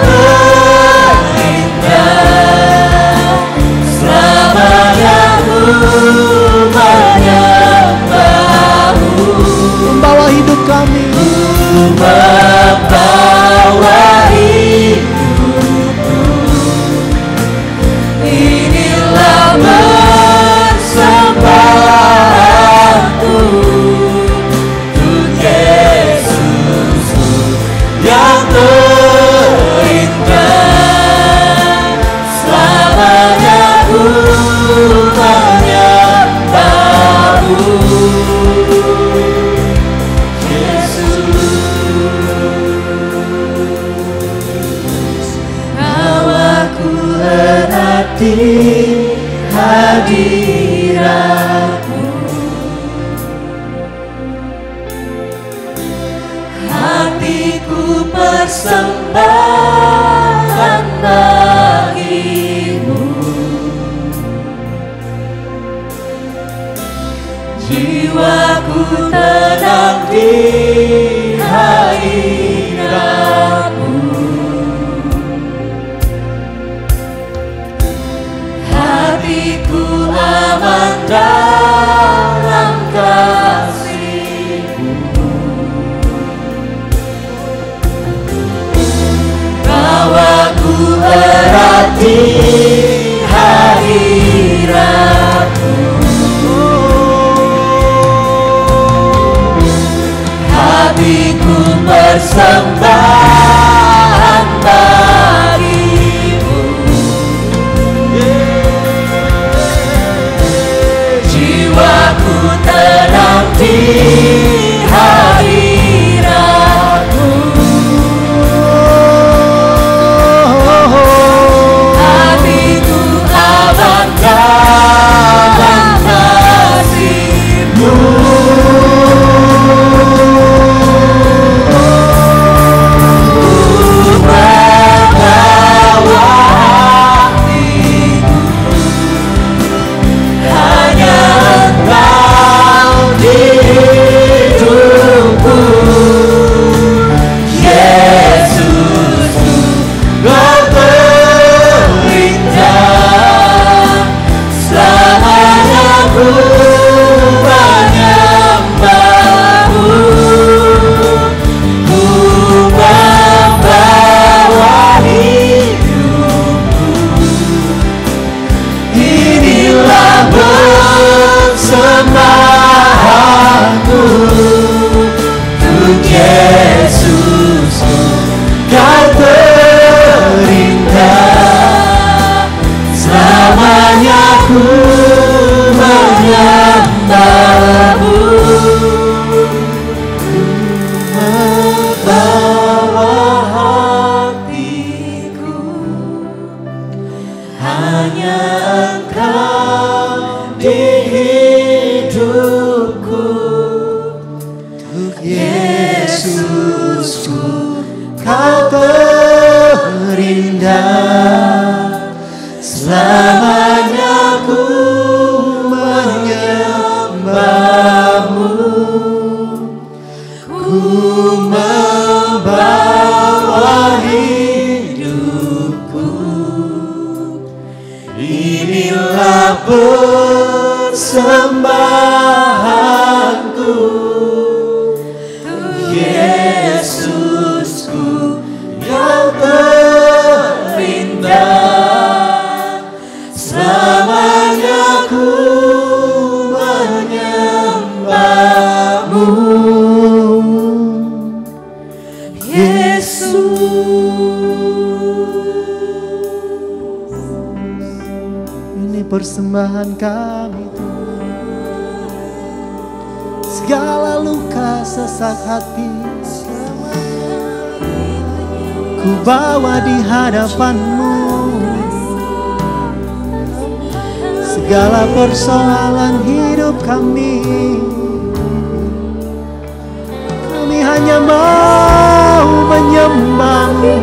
hadirat-Mu. Hatiku persembahkan bagi-Mu, jiwaku tenang di hadirat-Mu. Hatiku aman dalam kasih-Mu, bawaku erat di hadirat-Mu. Hatiku persembahkan bagi-Mu, jiwaku tenang di hadirat-Mu. Hatiku aman dalam kasih-Mu. Persembahan kami Tuhan, segala luka sesak hati ku bawa di hadapan-Mu, segala persoalan hidup kami hanya mau menyembah-Mu.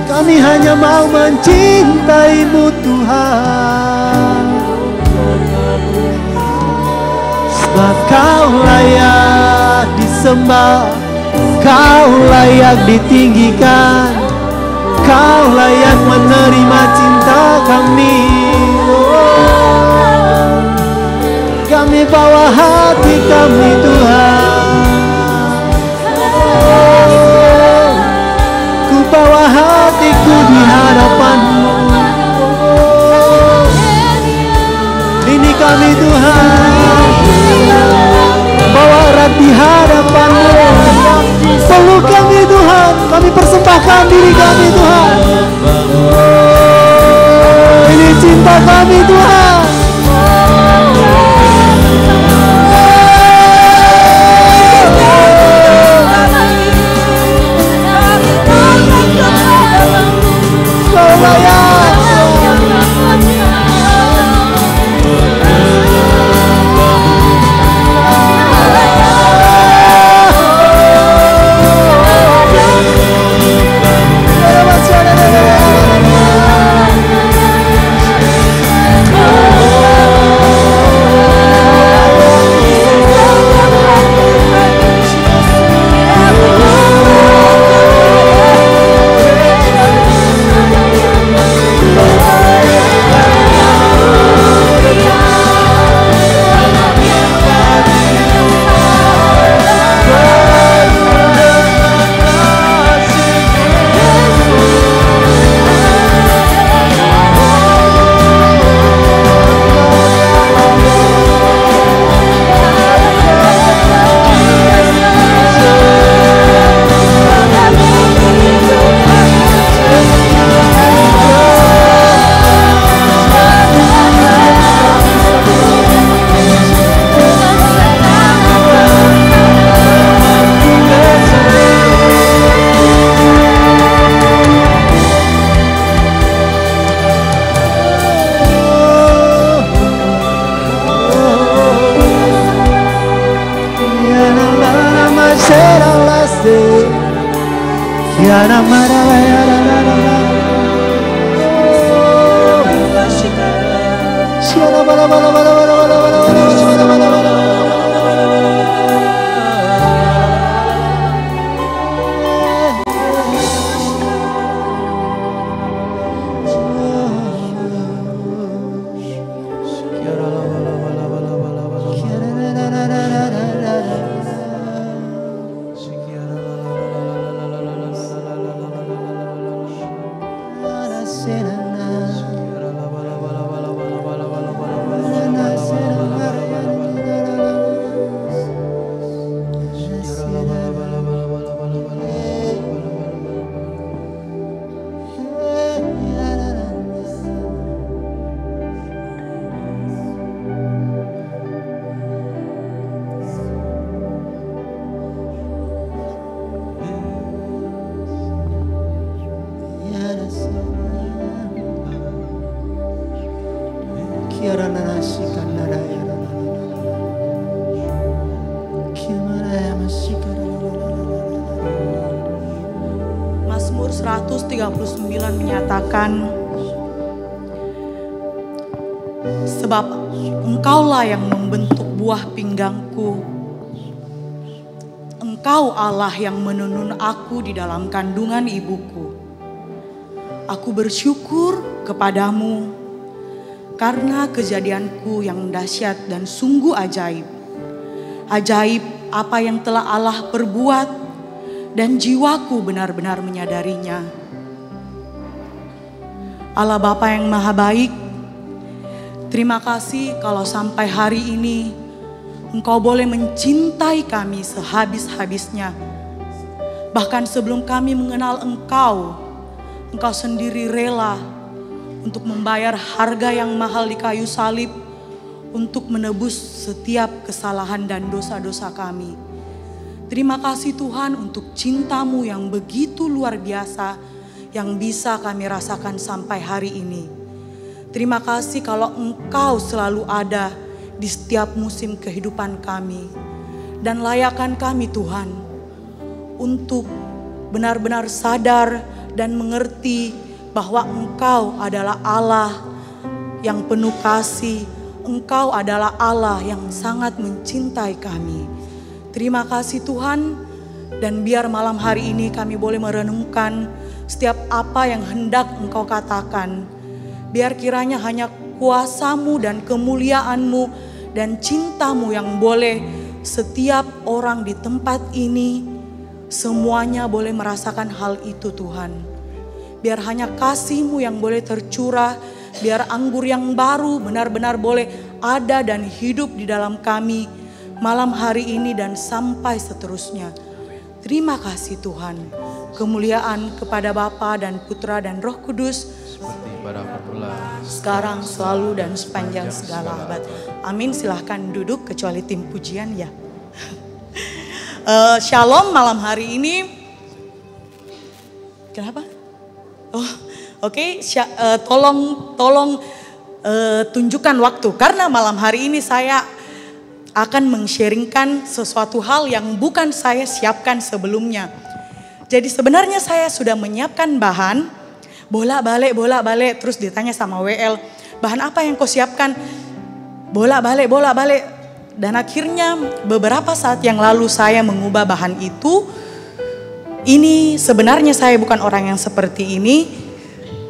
Kami hanya mau mencintai-Mu Tuhan, sebab Kau layak disembah, Kau layak ditinggikan, Kau layak menerima cinta kami. Kami bawa hati kami Tuhan, bawa hatiku di hadapan-Mu. Ini kami Tuhan, bawa erat di hadapan-Mu. Peluk kami Tuhan, kami persembahkan diri kami Tuhan. Ini cinta kami Tuhan. Mazmur 139 menyatakan, sebab Engkaulah yang membentuk buah pinggangku. Engkau Allah yang menenun aku di dalam kandungan ibuku. Aku bersyukur kepadamu karena kejadianku yang dahsyat dan sungguh ajaib. Ajaib apa yang telah Allah perbuat dan jiwaku benar-benar menyadarinya. Allah Bapa yang Maha Baik, terima kasih kalau sampai hari ini Engkau boleh mencintai kami sehabis-habisnya. Bahkan sebelum kami mengenal Engkau, Engkau sendiri rela untuk membayar harga yang mahal di kayu salib untuk menebus setiap kesalahan dan dosa-dosa kami. Terima kasih Tuhan untuk cinta-Mu yang begitu luar biasa yang bisa kami rasakan sampai hari ini. Terima kasih kalau Engkau selalu ada di setiap musim kehidupan kami. Dan layakkan kami Tuhan untuk benar-benar sadar dan mengerti bahwa Engkau adalah Allah yang penuh kasih. Engkau adalah Allah yang sangat mencintai kami. Terima kasih Tuhan, dan biar malam hari ini kami boleh merenungkan setiap apa yang hendak Engkau katakan. Biar kiranya hanya kuasa-Mu dan kemuliaan-Mu dan cinta-Mu yang boleh setiap orang di tempat ini semuanya boleh merasakan hal itu Tuhan. Biar hanya kasih-Mu yang boleh tercurah, biar anggur yang baru benar-benar boleh ada dan hidup di dalam kami malam hari ini dan sampai seterusnya. Terima kasih Tuhan. Kemuliaan kepada Bapa dan Putra dan Roh Kudus, seperti pada permulaan, sekarang, selalu, dan sepanjang segala abad. Amin. Silahkan duduk kecuali tim pujian ya. Shalom malam hari ini. Kenapa? Oh, Oke, tolong tunjukkan waktu. Karena malam hari ini saya akan meng-sharingkan sesuatu hal yang bukan saya siapkan sebelumnya. Jadi sebenarnya saya sudah menyiapkan bahan, bolak-balik. Terus ditanya sama WL, bahan apa yang kau siapkan? Bolak-balik. Dan akhirnya beberapa saat yang lalu saya mengubah bahan itu. Ini sebenarnya saya bukan orang yang seperti ini.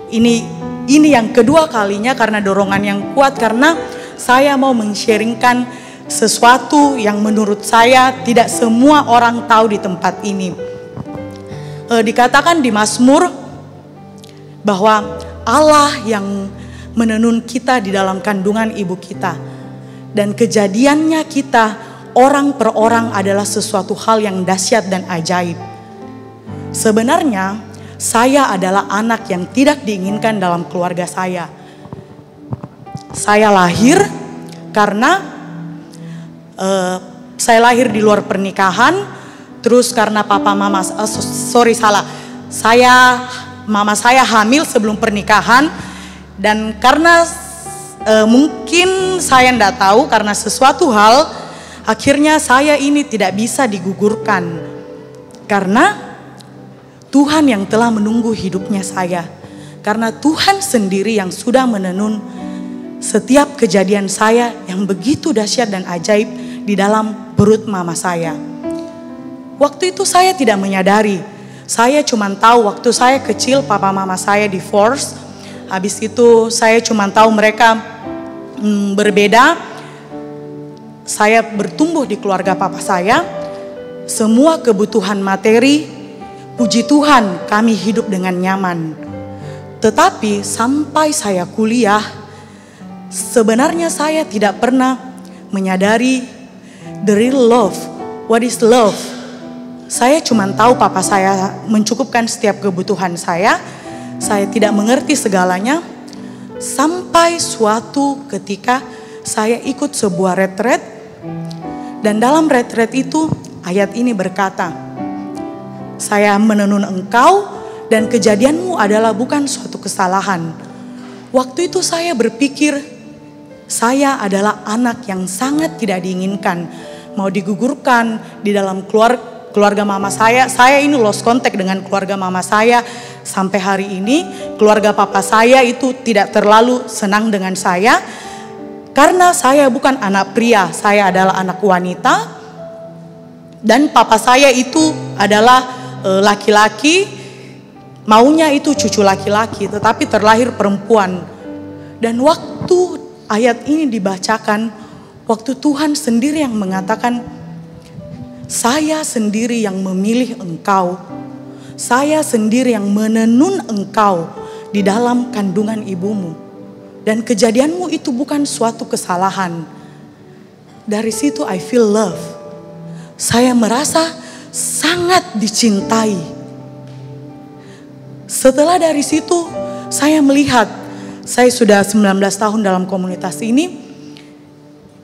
Ini yang kedua kalinya karena dorongan yang kuat. Karena saya mau men-sharingkan sesuatu yang menurut saya tidak semua orang tahu di tempat ini. Dikatakan di Mazmur bahwa Allah yang menenun kita di dalam kandungan ibu kita. Dan kejadiannya kita orang per orang adalah sesuatu hal yang dahsyat dan ajaib. Sebenarnya saya adalah anak yang tidak diinginkan dalam keluarga saya. Saya lahir karena saya lahir di luar pernikahan. Terus karena mama saya hamil sebelum pernikahan. Dan karena mungkin saya tidak tahu karena sesuatu hal, akhirnya saya ini tidak bisa digugurkan. Karena Tuhan yang telah menunggu hidupnya saya. Karena Tuhan sendiri yang sudah menenun setiap kejadian saya yang begitu dahsyat dan ajaib di dalam perut mama saya. Waktu itu saya tidak menyadari. Saya cuma tahu waktu saya kecil papa mama saya divorce. Habis itu saya cuma tahu mereka berbeda. Saya bertumbuh di keluarga papa saya. Semua kebutuhan materi, puji Tuhan kami hidup dengan nyaman. Tetapi sampai saya kuliah, sebenarnya saya tidak pernah menyadari the real love. What is love? Saya cuma tahu papa saya mencukupkan setiap kebutuhan saya. Saya tidak mengerti segalanya. Sampai suatu ketika saya ikut sebuah retret. Dan dalam retret itu ayat ini berkata, saya menenun engkau dan kejadianmu adalah bukan suatu kesalahan. Waktu itu saya berpikir saya adalah anak yang sangat tidak diinginkan. Mau digugurkan di dalam keluarga mama saya. Saya ini lost contact dengan keluarga mama saya. Sampai hari ini keluarga papa saya itu tidak terlalu senang dengan saya. Karena saya bukan anak pria, saya adalah anak wanita. Dan papa saya itu adalah laki-laki, maunya itu cucu laki-laki, tetapi terlahir perempuan. Dan waktu ayat ini dibacakan, waktu Tuhan sendiri yang mengatakan, saya sendiri yang memilih engkau, saya sendiri yang menenun engkau di dalam kandungan ibumu. Dan kejadianmu itu bukan suatu kesalahan. Dari situ I feel love. Saya merasa sangat dicintai. Setelah dari situ saya melihat, saya sudah 19 tahun dalam komunitas ini.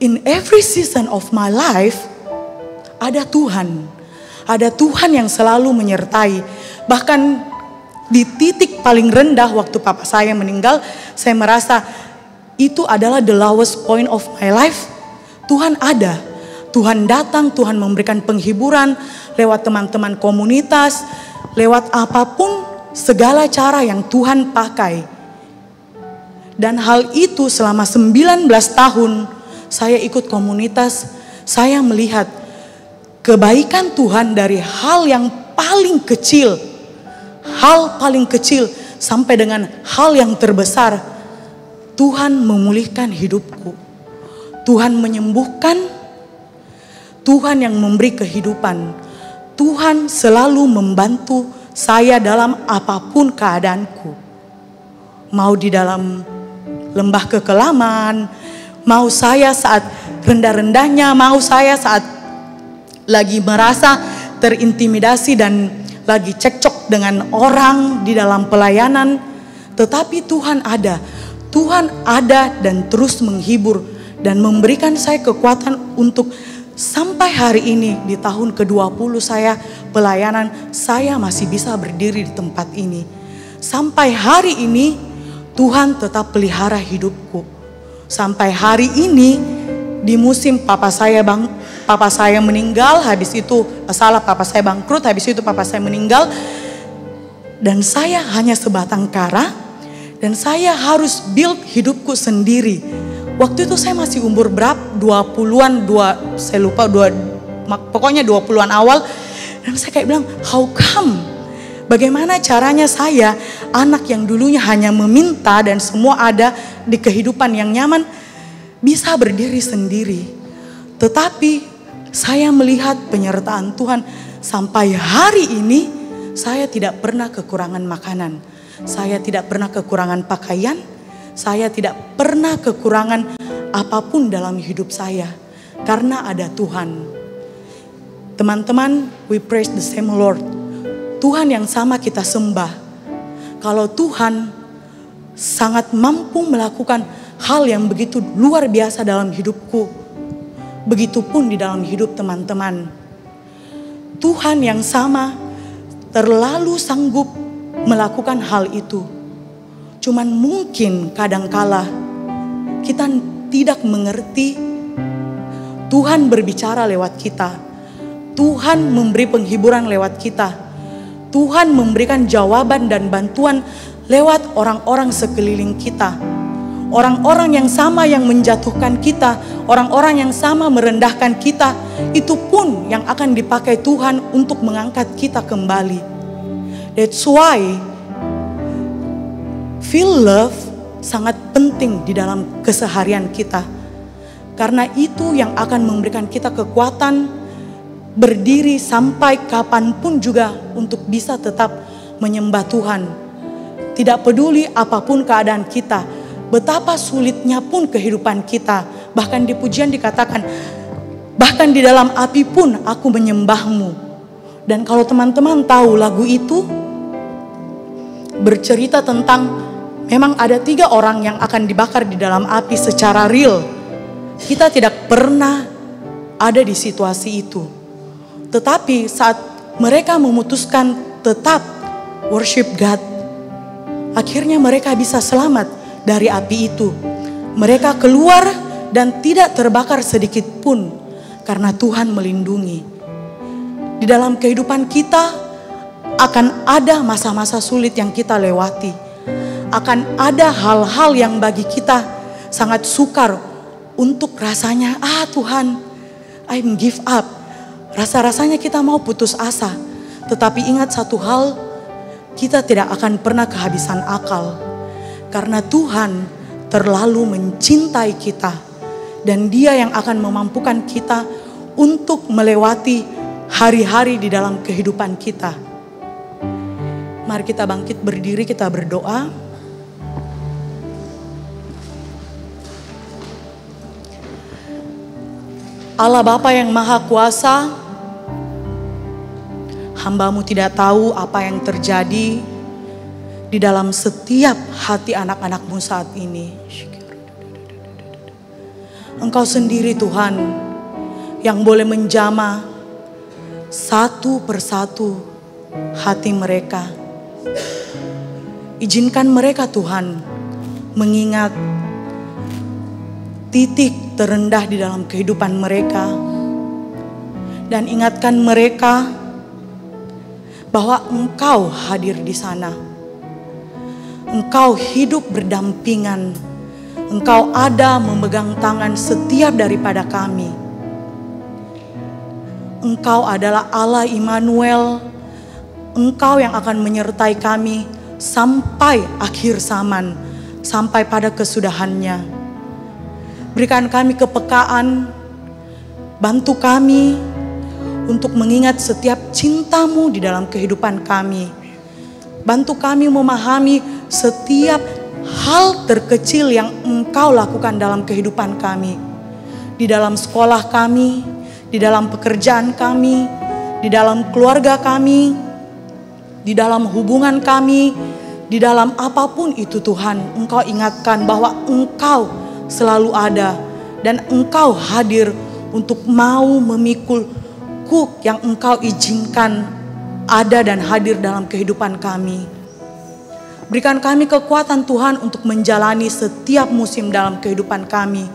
In every season of my life ada Tuhan. Ada Tuhan yang selalu menyertai. Bahkan di titik paling rendah waktu papa saya meninggal, saya merasa itu adalah the lowest point of my life. Tuhan ada. Tuhan datang, Tuhan memberikan penghiburan lewat teman-teman komunitas, lewat apapun, segala cara yang Tuhan pakai. Dan hal itu selama 19 tahun saya ikut komunitas, saya melihat kebaikan Tuhan dari hal yang paling kecil. Hal paling kecil sampai dengan hal yang terbesar. Tuhan memulihkan hidupku. Tuhan menyembuhkan. Tuhan yang memberi kehidupan. Tuhan selalu membantu saya dalam apapun keadaanku. Mau di dalam lembah kekelaman, mau saya saat rendah-rendahnya, mau saya saat lagi merasa terintimidasi dan lagi cekcok dengan orang di dalam pelayanan. Tetapi Tuhan ada. Tuhan ada dan terus menghibur dan memberikan saya kekuatan untuk sampai hari ini di tahun ke-20 saya pelayanan, saya masih bisa berdiri di tempat ini. sampai hari ini Tuhan tetap pelihara hidupku. Sampai hari ini di musim papa saya meninggal, habis itu papa saya bangkrut, habis itu papa saya meninggal, dan saya hanya sebatang kara, dan saya harus build hidupku sendiri. Waktu itu saya masih umur berapa? 20-an, saya lupa, pokoknya 20-an awal. Dan saya kayak bilang, how come? Bagaimana caranya saya, anak yang dulunya hanya meminta dan semua ada di kehidupan yang nyaman, bisa berdiri sendiri. Tetapi saya melihat penyertaan Tuhan sampai hari ini, saya tidak pernah kekurangan makanan. Saya tidak pernah kekurangan pakaian. Saya tidak pernah kekurangan apapun dalam hidup saya. Karena ada Tuhan. Teman-teman, we praise the same Lord. Tuhan yang sama kita sembah. Kalau Tuhan sangat mampu melakukan hal yang begitu luar biasa dalam hidupku, begitupun di dalam hidup teman-teman. Tuhan yang sama terlalu sanggup melakukan hal itu. Cuman mungkin kadangkala kita tidak mengerti. Tuhan berbicara lewat kita. Tuhan memberi penghiburan lewat kita. Tuhan memberikan jawaban dan bantuan lewat orang-orang sekeliling kita. Orang-orang yang sama yang menjatuhkan kita, orang-orang yang sama merendahkan kita, itu pun yang akan dipakai Tuhan untuk mengangkat kita kembali. That's why feel love sangat penting di dalam keseharian kita. Karena itu yang akan memberikan kita kekuatan berdiri sampai kapanpun juga untuk bisa tetap menyembah Tuhan. Tidak peduli apapun keadaan kita. Betapa sulitnya pun kehidupan kita. Bahkan di pujian dikatakan, bahkan di dalam api pun aku menyembahmu. Dan kalau teman-teman tahu lagu itu bercerita tentang memang ada 3 orang yang akan dibakar di dalam api secara real. Kita tidak pernah ada di situasi itu. Tetapi saat mereka memutuskan tetap worship God, akhirnya mereka bisa selamat dari api itu. Mereka keluar dan tidak terbakar sedikit pun karena Tuhan melindungi. Di dalam kehidupan kita akan ada masa-masa sulit yang kita lewati. Akan ada hal-hal yang bagi kita sangat sukar untuk rasanya, Tuhan, I'm give up. Rasa-rasanya kita mau putus asa. Tetapi ingat satu hal, kita tidak akan pernah kehabisan akal. Karena Tuhan terlalu mencintai kita. Dan Dia yang akan memampukan kita untuk melewati hari-hari di dalam kehidupan kita. Mari kita bangkit berdiri, kita berdoa. Allah Bapa yang Maha Kuasa, hamba-Mu tidak tahu apa yang terjadi di dalam setiap hati anak-anak-Mu saat ini. Engkau sendiri Tuhan yang boleh menjamah satu persatu hati mereka. Izinkan mereka Tuhan mengingat titik terendah di dalam kehidupan mereka. Dan ingatkan mereka bahwa Engkau hadir di sana. Engkau hidup berdampingan. Engkau ada memegang tangan setiap daripada kami. Engkau adalah Allah Immanuel. Engkau yang akan menyertai kami sampai akhir zaman, sampai pada kesudahannya. Berikan kami kepekaan, bantu kami untuk mengingat setiap cinta-Mu di dalam kehidupan kami. Bantu kami memahami setiap hal terkecil yang Engkau lakukan dalam kehidupan kami. Di dalam sekolah kami, di dalam pekerjaan kami, di dalam keluarga kami, di dalam hubungan kami, di dalam apapun itu Tuhan. Engkau ingatkan bahwa Engkau selalu ada dan Engkau hadir untuk mau memikul kuk yang Engkau izinkan ada dan hadir dalam kehidupan kami. Berikan kami kekuatan Tuhan untuk menjalani setiap musim dalam kehidupan kami.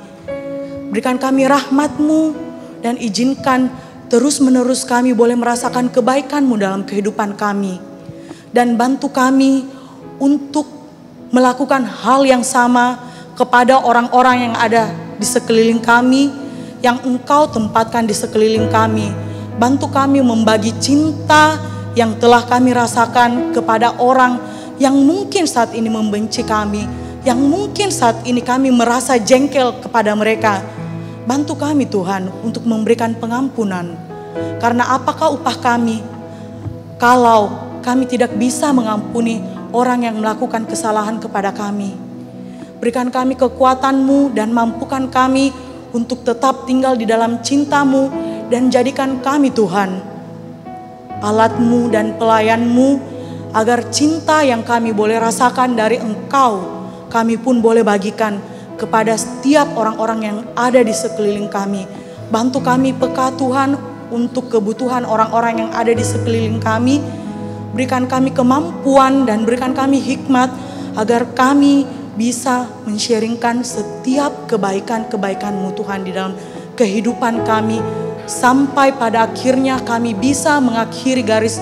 Berikan kami rahmat-Mu dan izinkan terus-menerus kami boleh merasakan kebaikan-Mu dalam kehidupan kami. Dan bantu kami untuk melakukan hal yang sama kepada orang-orang yang ada di sekeliling kami, yang Engkau tempatkan di sekeliling kami. Bantu kami membagi cinta yang telah kami rasakan kepada orang yang mungkin saat ini membenci kami, yang mungkin saat ini kami merasa jengkel kepada mereka. Bantu kami Tuhan untuk memberikan pengampunan. Karena apakah upah kami kalau kami tidak bisa mengampuni orang yang melakukan kesalahan kepada kami? Berikan kami kekuatan-Mu dan mampukan kami untuk tetap tinggal di dalam cinta-Mu, dan jadikan kami Tuhan alat-Mu dan pelayan-Mu, agar cinta yang kami boleh rasakan dari Engkau, kami pun boleh bagikan kepada setiap orang-orang yang ada di sekeliling kami. Bantu kami peka Tuhan untuk kebutuhan orang-orang yang ada di sekeliling kami. Berikan kami kemampuan dan berikan kami hikmat agar kami bisa men-sharingkan setiap kebaikan-kebaikan-Mu Tuhan di dalam kehidupan kami. Sampai pada akhirnya kami bisa mengakhiri garis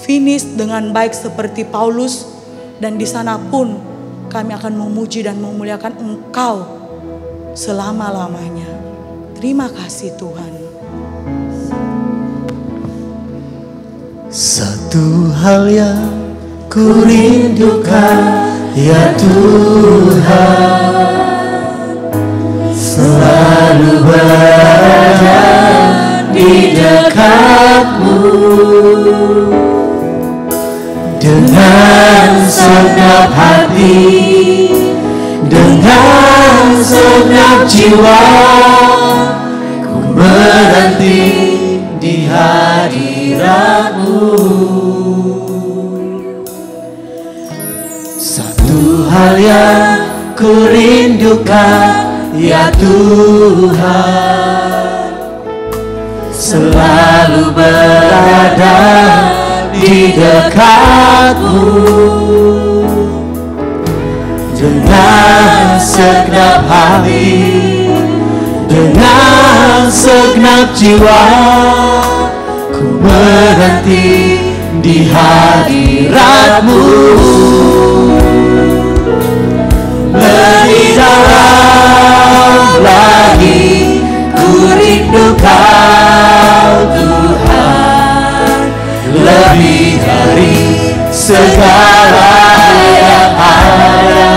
finish dengan baik seperti Paulus. Dan di sana pun kami akan memuji dan memuliakan Engkau selama-lamanya. Terima kasih Tuhan. Satu hal yang ku rindukan, ya Tuhan, selalu berada di dekat-Mu. Dengan segenap hati, dengan segenap jiwa, ku menanti di hadirat-Mu. Satu hal yang ku rindukan, ya Tuhan, selalu berada di dekat-Mu. Dengan segenap hati, dengan segenap jiwa, ku menanti di hadirat-Mu. Lebih dalam lagi ku rindu Kau Tuhan, lebih dari segala yang ada.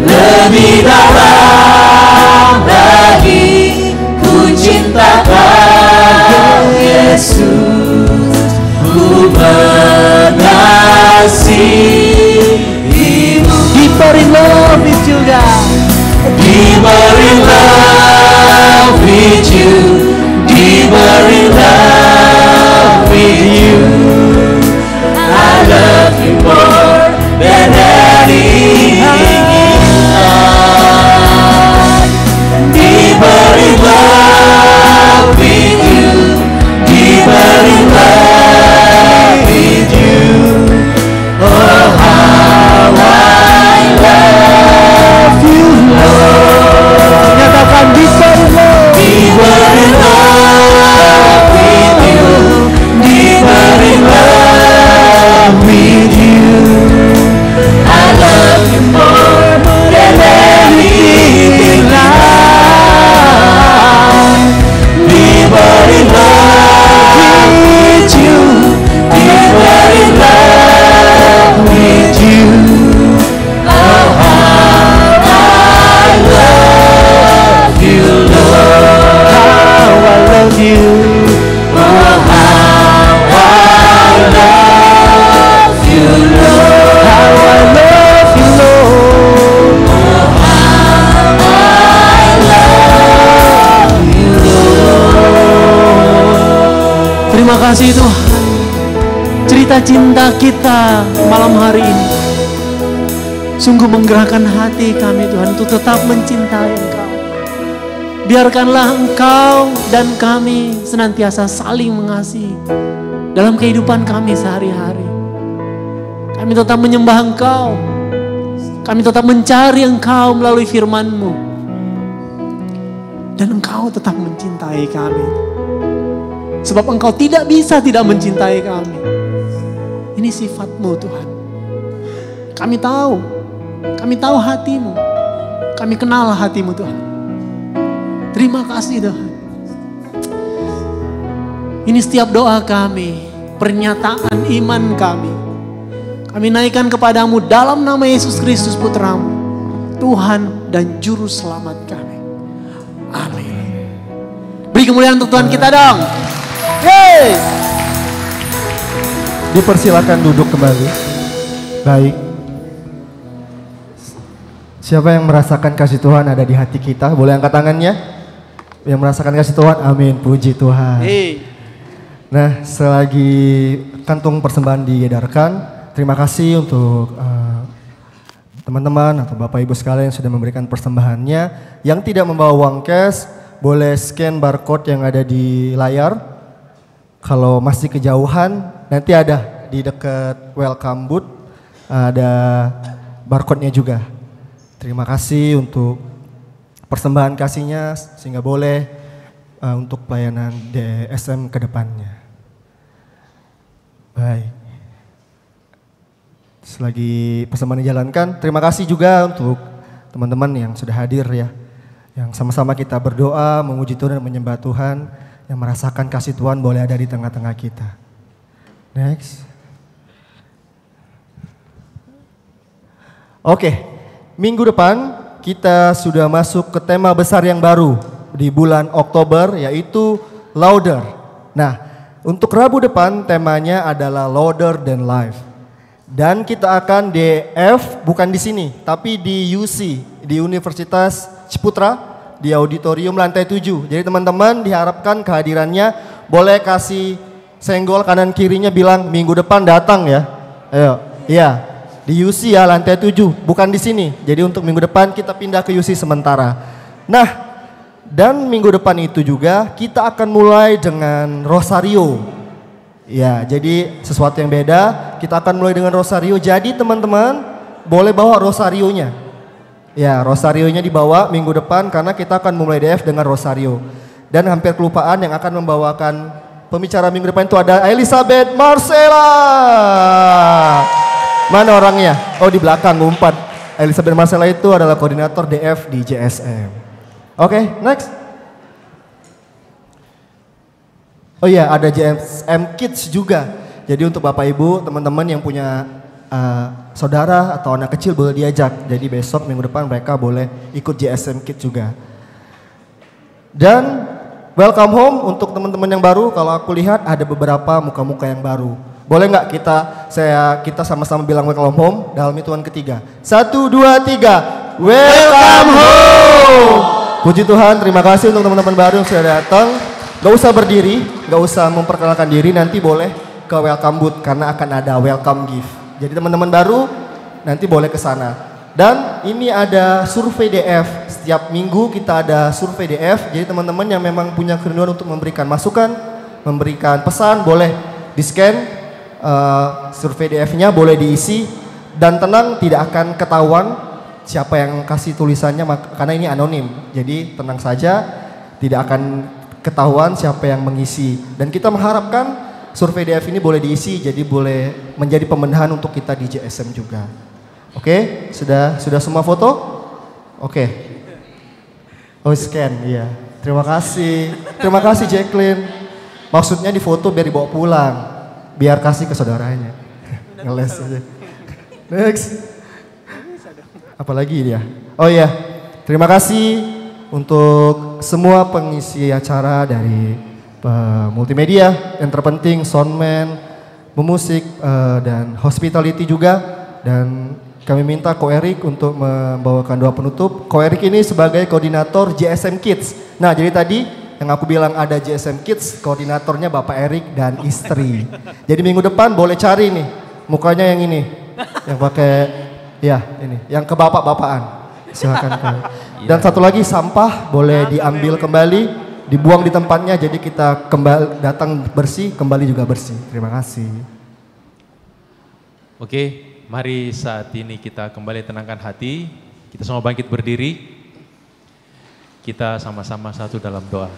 Lebih dalam lagi ku cinta Kau Yesus, ku mengasihi-Mu. Deeper in love with you God. Deeper in love with you, deeper in love with you. I love you more than anything in life. Deeper in love with you, deeper in love with you. Oh, how I love you, Lord. Nyatakan deeper in love. Deeper in love with you, deeper in love with you. I love you more than anything in life. Deeper in love with you, deeper in love with you. Oh, how I love you, Lord. How I love you. Oh, how I love you, Lord. How I love you, Lord. Oh, how I love you, Lord. Terima kasih Tuhan. Cerita cinta kita malam hari ini sungguh menggerakkan hati kami Tuhan untuk tetap mencintai Engkau. Biarkanlah Engkau dan kami senantiasa saling mengasihi dalam kehidupan kami sehari-hari. Kami tetap menyembah Engkau. Kami tetap mencari Engkau melalui firman-Mu. Dan Engkau tetap mencintai kami. Sebab Engkau tidak bisa tidak mencintai kami. Ini sifat-Mu Tuhan. Kami tahu hati-Mu. Kami kenal hati-Mu Tuhan. Terima kasih Tuhan. Ini setiap doa kami, pernyataan iman kami. Kami naikkan kepadamu dalam nama Yesus Kristus Putra-Mu, Tuhan dan Juru Selamat kami. Amin. Beri kemuliaan untuk Tuhan kita dong. Yeay. Dipersilakan duduk kembali. Baik. Siapa yang merasakan kasih Tuhan ada di hati kita? Boleh angkat tangannya? Yang merasakan kasih Tuhan, amin. Puji Tuhan. Hey. Nah, selagi kantung persembahan diedarkan, terima kasih untuk teman-teman atau Bapak Ibu sekalian yang sudah memberikan persembahannya. Yang tidak membawa uang cash, boleh scan barcode yang ada di layar. Kalau masih kejauhan, nanti ada di dekat welcome booth, ada barcode-nya juga. Terima kasih untuk persembahan kasihnya sehingga boleh untuk pelayanan DSM ke depannya. Baik. Selagi persembahan dijalankan, terima kasih juga untuk teman-teman yang sudah hadir ya. Yang sama-sama kita berdoa, memuji Tuhan dan menyembah Tuhan. Yang merasakan kasih Tuhan boleh ada di tengah-tengah kita. Next. Oke, minggu depan kita sudah masuk ke tema besar yang baru di bulan Oktober, yaitu Louder. Nah, untuk Rabu depan temanya adalah Louder Than Life. Dan kita akan DF bukan di sini, tapi di UC, di Universitas Ciputra, di auditorium lantai 7. Jadi teman-teman diharapkan kehadirannya, boleh kasih senggol kanan kirinya bilang minggu depan datang ya. Ayo, iya. Di UC ya lantai 7, bukan di sini. Jadi untuk minggu depan kita pindah ke UC sementara. Nah, dan minggu depan itu juga kita akan mulai dengan Rosario. Ya, jadi sesuatu yang beda. Kita akan mulai dengan Rosario. Jadi teman-teman boleh bawa Rosarionya. Ya, Rosarionya dibawa minggu depan karena kita akan memulai DF dengan Rosario. Dan hampir kelupaan yang akan membawakan pembicara minggu depan itu ada Elizabeth Marcella. Mana orangnya? Oh, di belakang ngumpat. Elizabeth Marcella itu adalah koordinator DF di JSM. Oke, next. Oh iya, ada JSM Kids juga. Jadi untuk Bapak Ibu, teman-teman yang punya saudara atau anak kecil boleh diajak. Jadi besok minggu depan mereka boleh ikut JSM Kids juga. Dan welcome home untuk teman-teman yang baru. Kalau aku lihat ada beberapa muka-muka yang baru. Boleh nggak kita sama-sama bilang welcome home dalam hitungan ketiga. 1, 2, 3. Welcome home. Puji Tuhan, terima kasih untuk teman-teman baru yang sudah datang. Gak usah berdiri, gak usah memperkenalkan diri, nanti boleh ke welcome booth karena akan ada welcome gift. Jadi teman-teman baru nanti boleh ke sana. Dan ini ada survei DF, setiap minggu kita ada survei DF. Jadi teman-teman yang memang punya kerinduan untuk memberikan masukan, memberikan pesan, boleh di-scan survei DF-nya, boleh diisi. Dan tenang, tidak akan ketahuan siapa yang kasih tulisannya karena ini anonim. Jadi tenang saja, tidak akan ketahuan siapa yang mengisi. Dan kita mengharapkan survei DF ini boleh diisi, jadi boleh menjadi pembenahan untuk kita di JSM juga. Oke, sudah semua foto? Oke. Oh, scan, iya. Terima kasih Jacqueline. Maksudnya di foto biar dibawa pulang, biar kasih ke saudaranya. Ngeles aja. Next. Apalagi dia? Oh iya, terima kasih untuk semua pengisi acara dari multimedia, yang terpenting soundman, pemusik, dan hospitality juga. Dan kami minta Ko Erik untuk membawakan doa penutup. Ko Erik ini sebagai koordinator JSM Kids. Nah, jadi tadi yang aku bilang ada JSM Kids, koordinatornya Bapak Erik dan istri. Jadi minggu depan boleh cari nih, mukanya yang ini, yang pakai, ya ini, yang ke bapak-bapakan. Silakan. Dan satu lagi, sampah boleh diambil kembali, dibuang di tempatnya, jadi kita kembali datang bersih, kembali juga bersih. Terima kasih. Oke. Mari saat ini kita kembali tenangkan hati, kita semua bangkit berdiri, kita sama-sama satu dalam doa.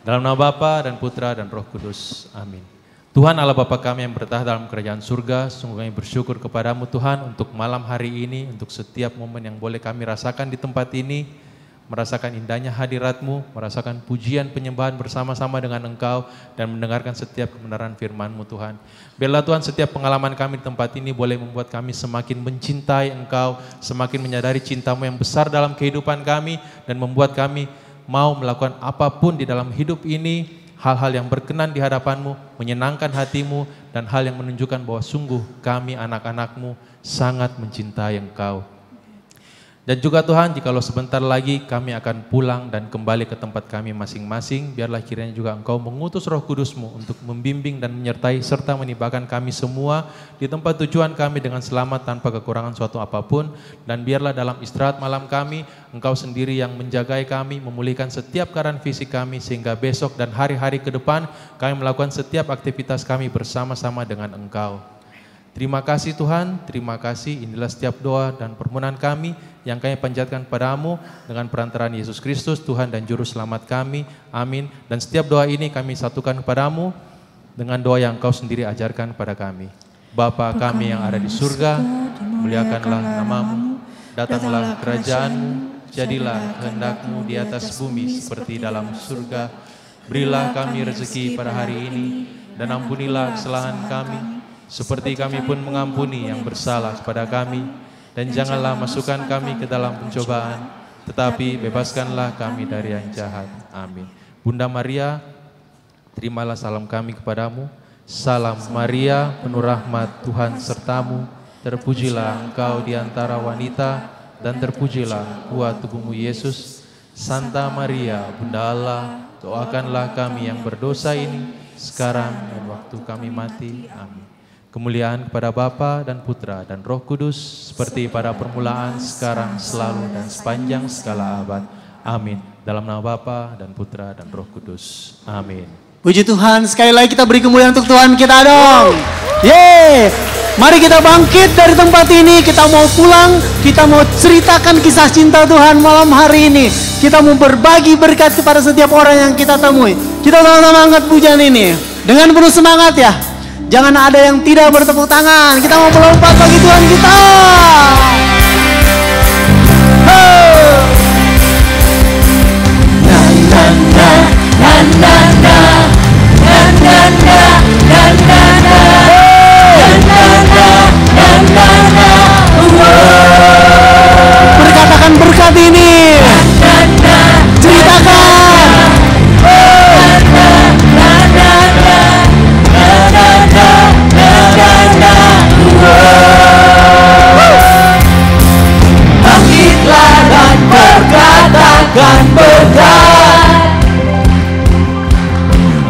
Dalam nama Bapa dan Putra dan Roh Kudus, amin. Tuhan Allah Bapa kami yang bertahta dalam kerajaan surga, sungguh kami bersyukur kepadamu Tuhan untuk malam hari ini, untuk setiap momen yang boleh kami rasakan di tempat ini, merasakan indahnya hadirat-Mu, merasakan pujian penyembahan bersama-sama dengan Engkau, dan mendengarkan setiap kebenaran firman-Mu Tuhan. Biarlah Tuhan setiap pengalaman kami di tempat ini boleh membuat kami semakin mencintai Engkau, semakin menyadari cinta-Mu yang besar dalam kehidupan kami, dan membuat kami mau melakukan apapun di dalam hidup ini, hal-hal yang berkenan di hadapan-Mu, menyenangkan hati-Mu, dan hal yang menunjukkan bahwa sungguh kami anak-anak-Mu sangat mencintai Engkau. Dan juga Tuhan, jikalau sebentar lagi kami akan pulang dan kembali ke tempat kami masing-masing, biarlah kiranya juga Engkau mengutus Roh Kudus-Mu untuk membimbing dan menyertai serta menibahkan kami semua di tempat tujuan kami dengan selamat tanpa kekurangan suatu apapun. Dan biarlah dalam istirahat malam kami, Engkau sendiri yang menjagai kami, memulihkan setiap keadaan fisik kami, sehingga besok dan hari-hari ke depan kami melakukan setiap aktivitas kami bersama-sama dengan Engkau. Terima kasih Tuhan, terima kasih. Inilah setiap doa dan permohonan kami yang kami panjatkan padamu dengan perantaraan Yesus Kristus, Tuhan dan Juru Selamat kami. Amin. Dan setiap doa ini kami satukan kepadamu dengan doa yang Engkau sendiri ajarkan pada kami. Bapa kami yang ada di surga, muliakanlah nama-Mu, datanglah kerajaan-Mu, jadilah kehendak-Mu di atas bumi seperti dalam surga. Berilah kami rezeki pada hari ini, dan ampunilah kesalahan kami, seperti kami pun mengampuni yang bersalah kepada kami. Dan janganlah masukkan kami ke dalam pencobaan, tetapi bebaskanlah kami dari yang jahat. Amin. Bunda Maria, terimalah salam kami kepadamu. Salam Maria, penuh rahmat, Tuhan sertamu. Terpujilah engkau di antara wanita, dan terpujilah buah tubuhmu Yesus. Santa Maria, Bunda Allah, doakanlah kami yang berdosa ini, sekarang dan waktu kami mati. Amin. Kemuliaan kepada Bapa dan Putra dan Roh Kudus, seperti pada permulaan, sekarang, selalu, dan sepanjang segala abad. Amin. Dalam nama Bapa dan Putra dan Roh Kudus. Amin. Puji Tuhan, sekali lagi kita beri kemuliaan untuk Tuhan kita dong. Yeay. Mari kita bangkit dari tempat ini, kita mau pulang, kita mau ceritakan kisah cinta Tuhan malam hari ini. Kita mau berbagi berkat kepada setiap orang yang kita temui. Kita sama-sama angkat pujian ini dengan penuh semangat ya. Jangan ada yang tidak bertepuk tangan. Kita mau melompat bagi Tuhan kita. Berkatakan berkat ini. Ceritakan. Bangkitlah dan berkatakan berkat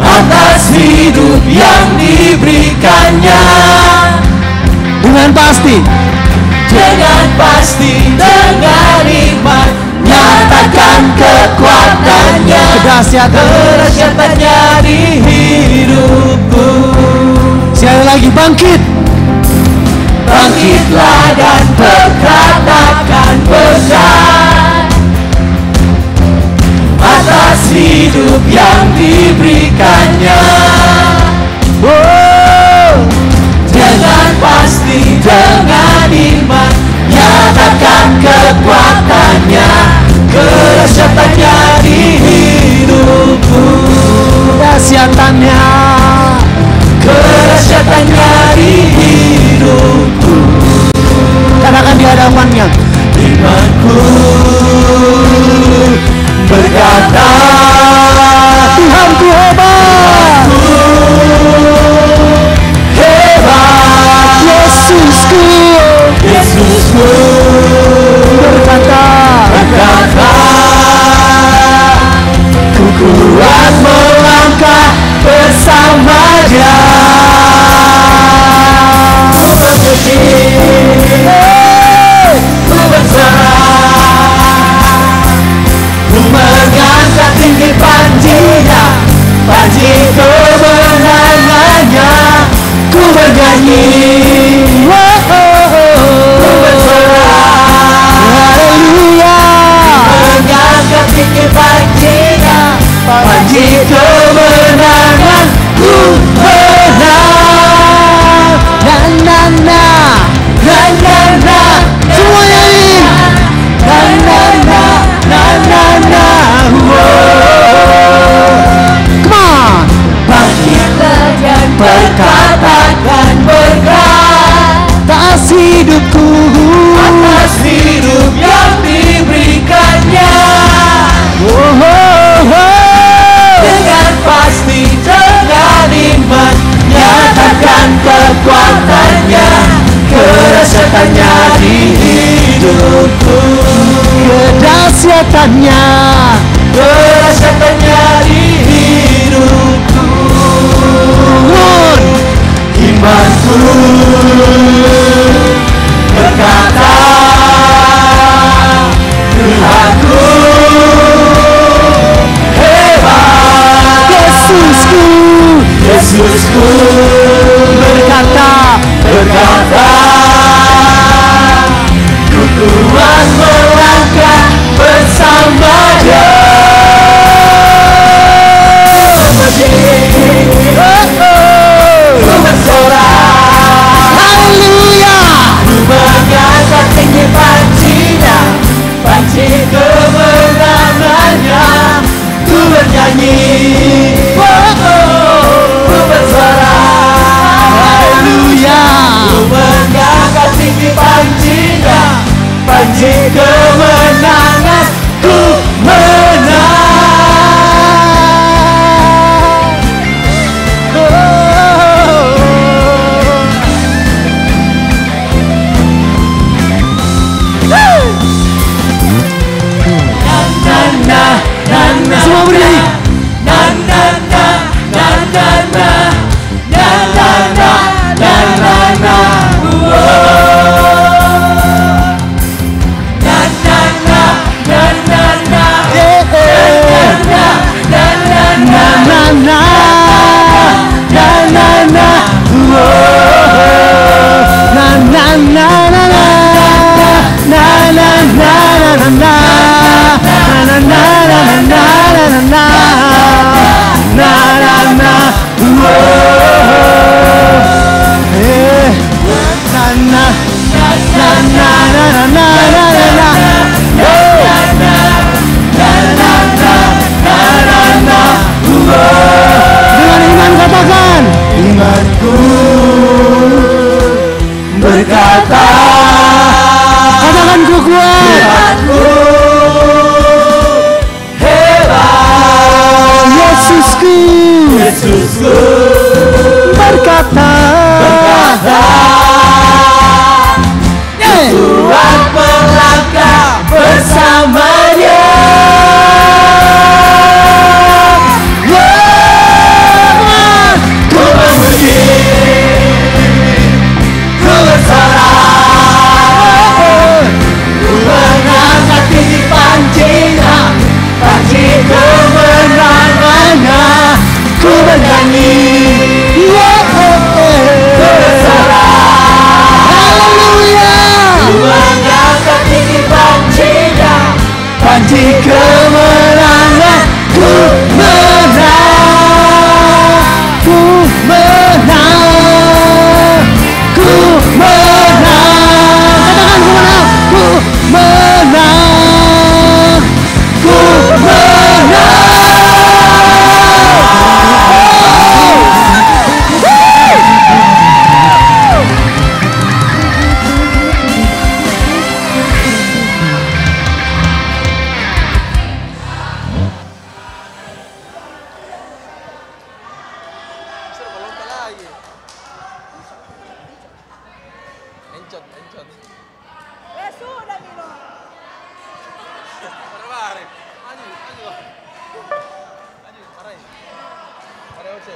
atas hidup yang diberikannya. Dengan pasti, dengan iman, nyatakan kekuatannya, kedahsyatannya di hidupku. sekali lagi bangkit. Bangkitlah dan berkatakan berkat atas hidup yang diberikannya. Dengan pasti, dengan iman, nyatakan kekuatannya, kedahsyatannya di hidupku. Kedahsyatannya di hidupku. katakan di hadapannya. Imanku berkata, Tuhanku hebat. Yesusku berkata, ku kuat melangkah bersama Dia. Ku mengerti, ku berserah, ku mengangkat tinggi Kurasakannya, Kurasakannya di hidupku. Imanku berkata, Tuhanku hebat. Yesusku berkata, ku kuat melangkah bersamanya. Ku bersorak, haleluya. Ku mengangkat tinggi pancinya, panci kemenangannya. Ku bernyanyi, ku bersorak, haleluya. Ku mengangkat tinggi pancinya, panci kemenangan. Ku menang. Semua bernyanyi. Dengan iman katakan, Imanku berkata, katakan ku kuat. Tuhanku hebat. Yesusku berkata, kuat melangkah bersamanya. Ku memuji, ku bersorak, ku mengangkat tinggi pancinya, panci kemenangannya. Ku bernyanyi, ku bersorak, haleluya. Ku mengangkat tinggi pancinya, panci kemenangan. Ku menang, ku menang, ku menang. Katakan ku menang, ku menang, ku Mari, maju. Mari, Oce.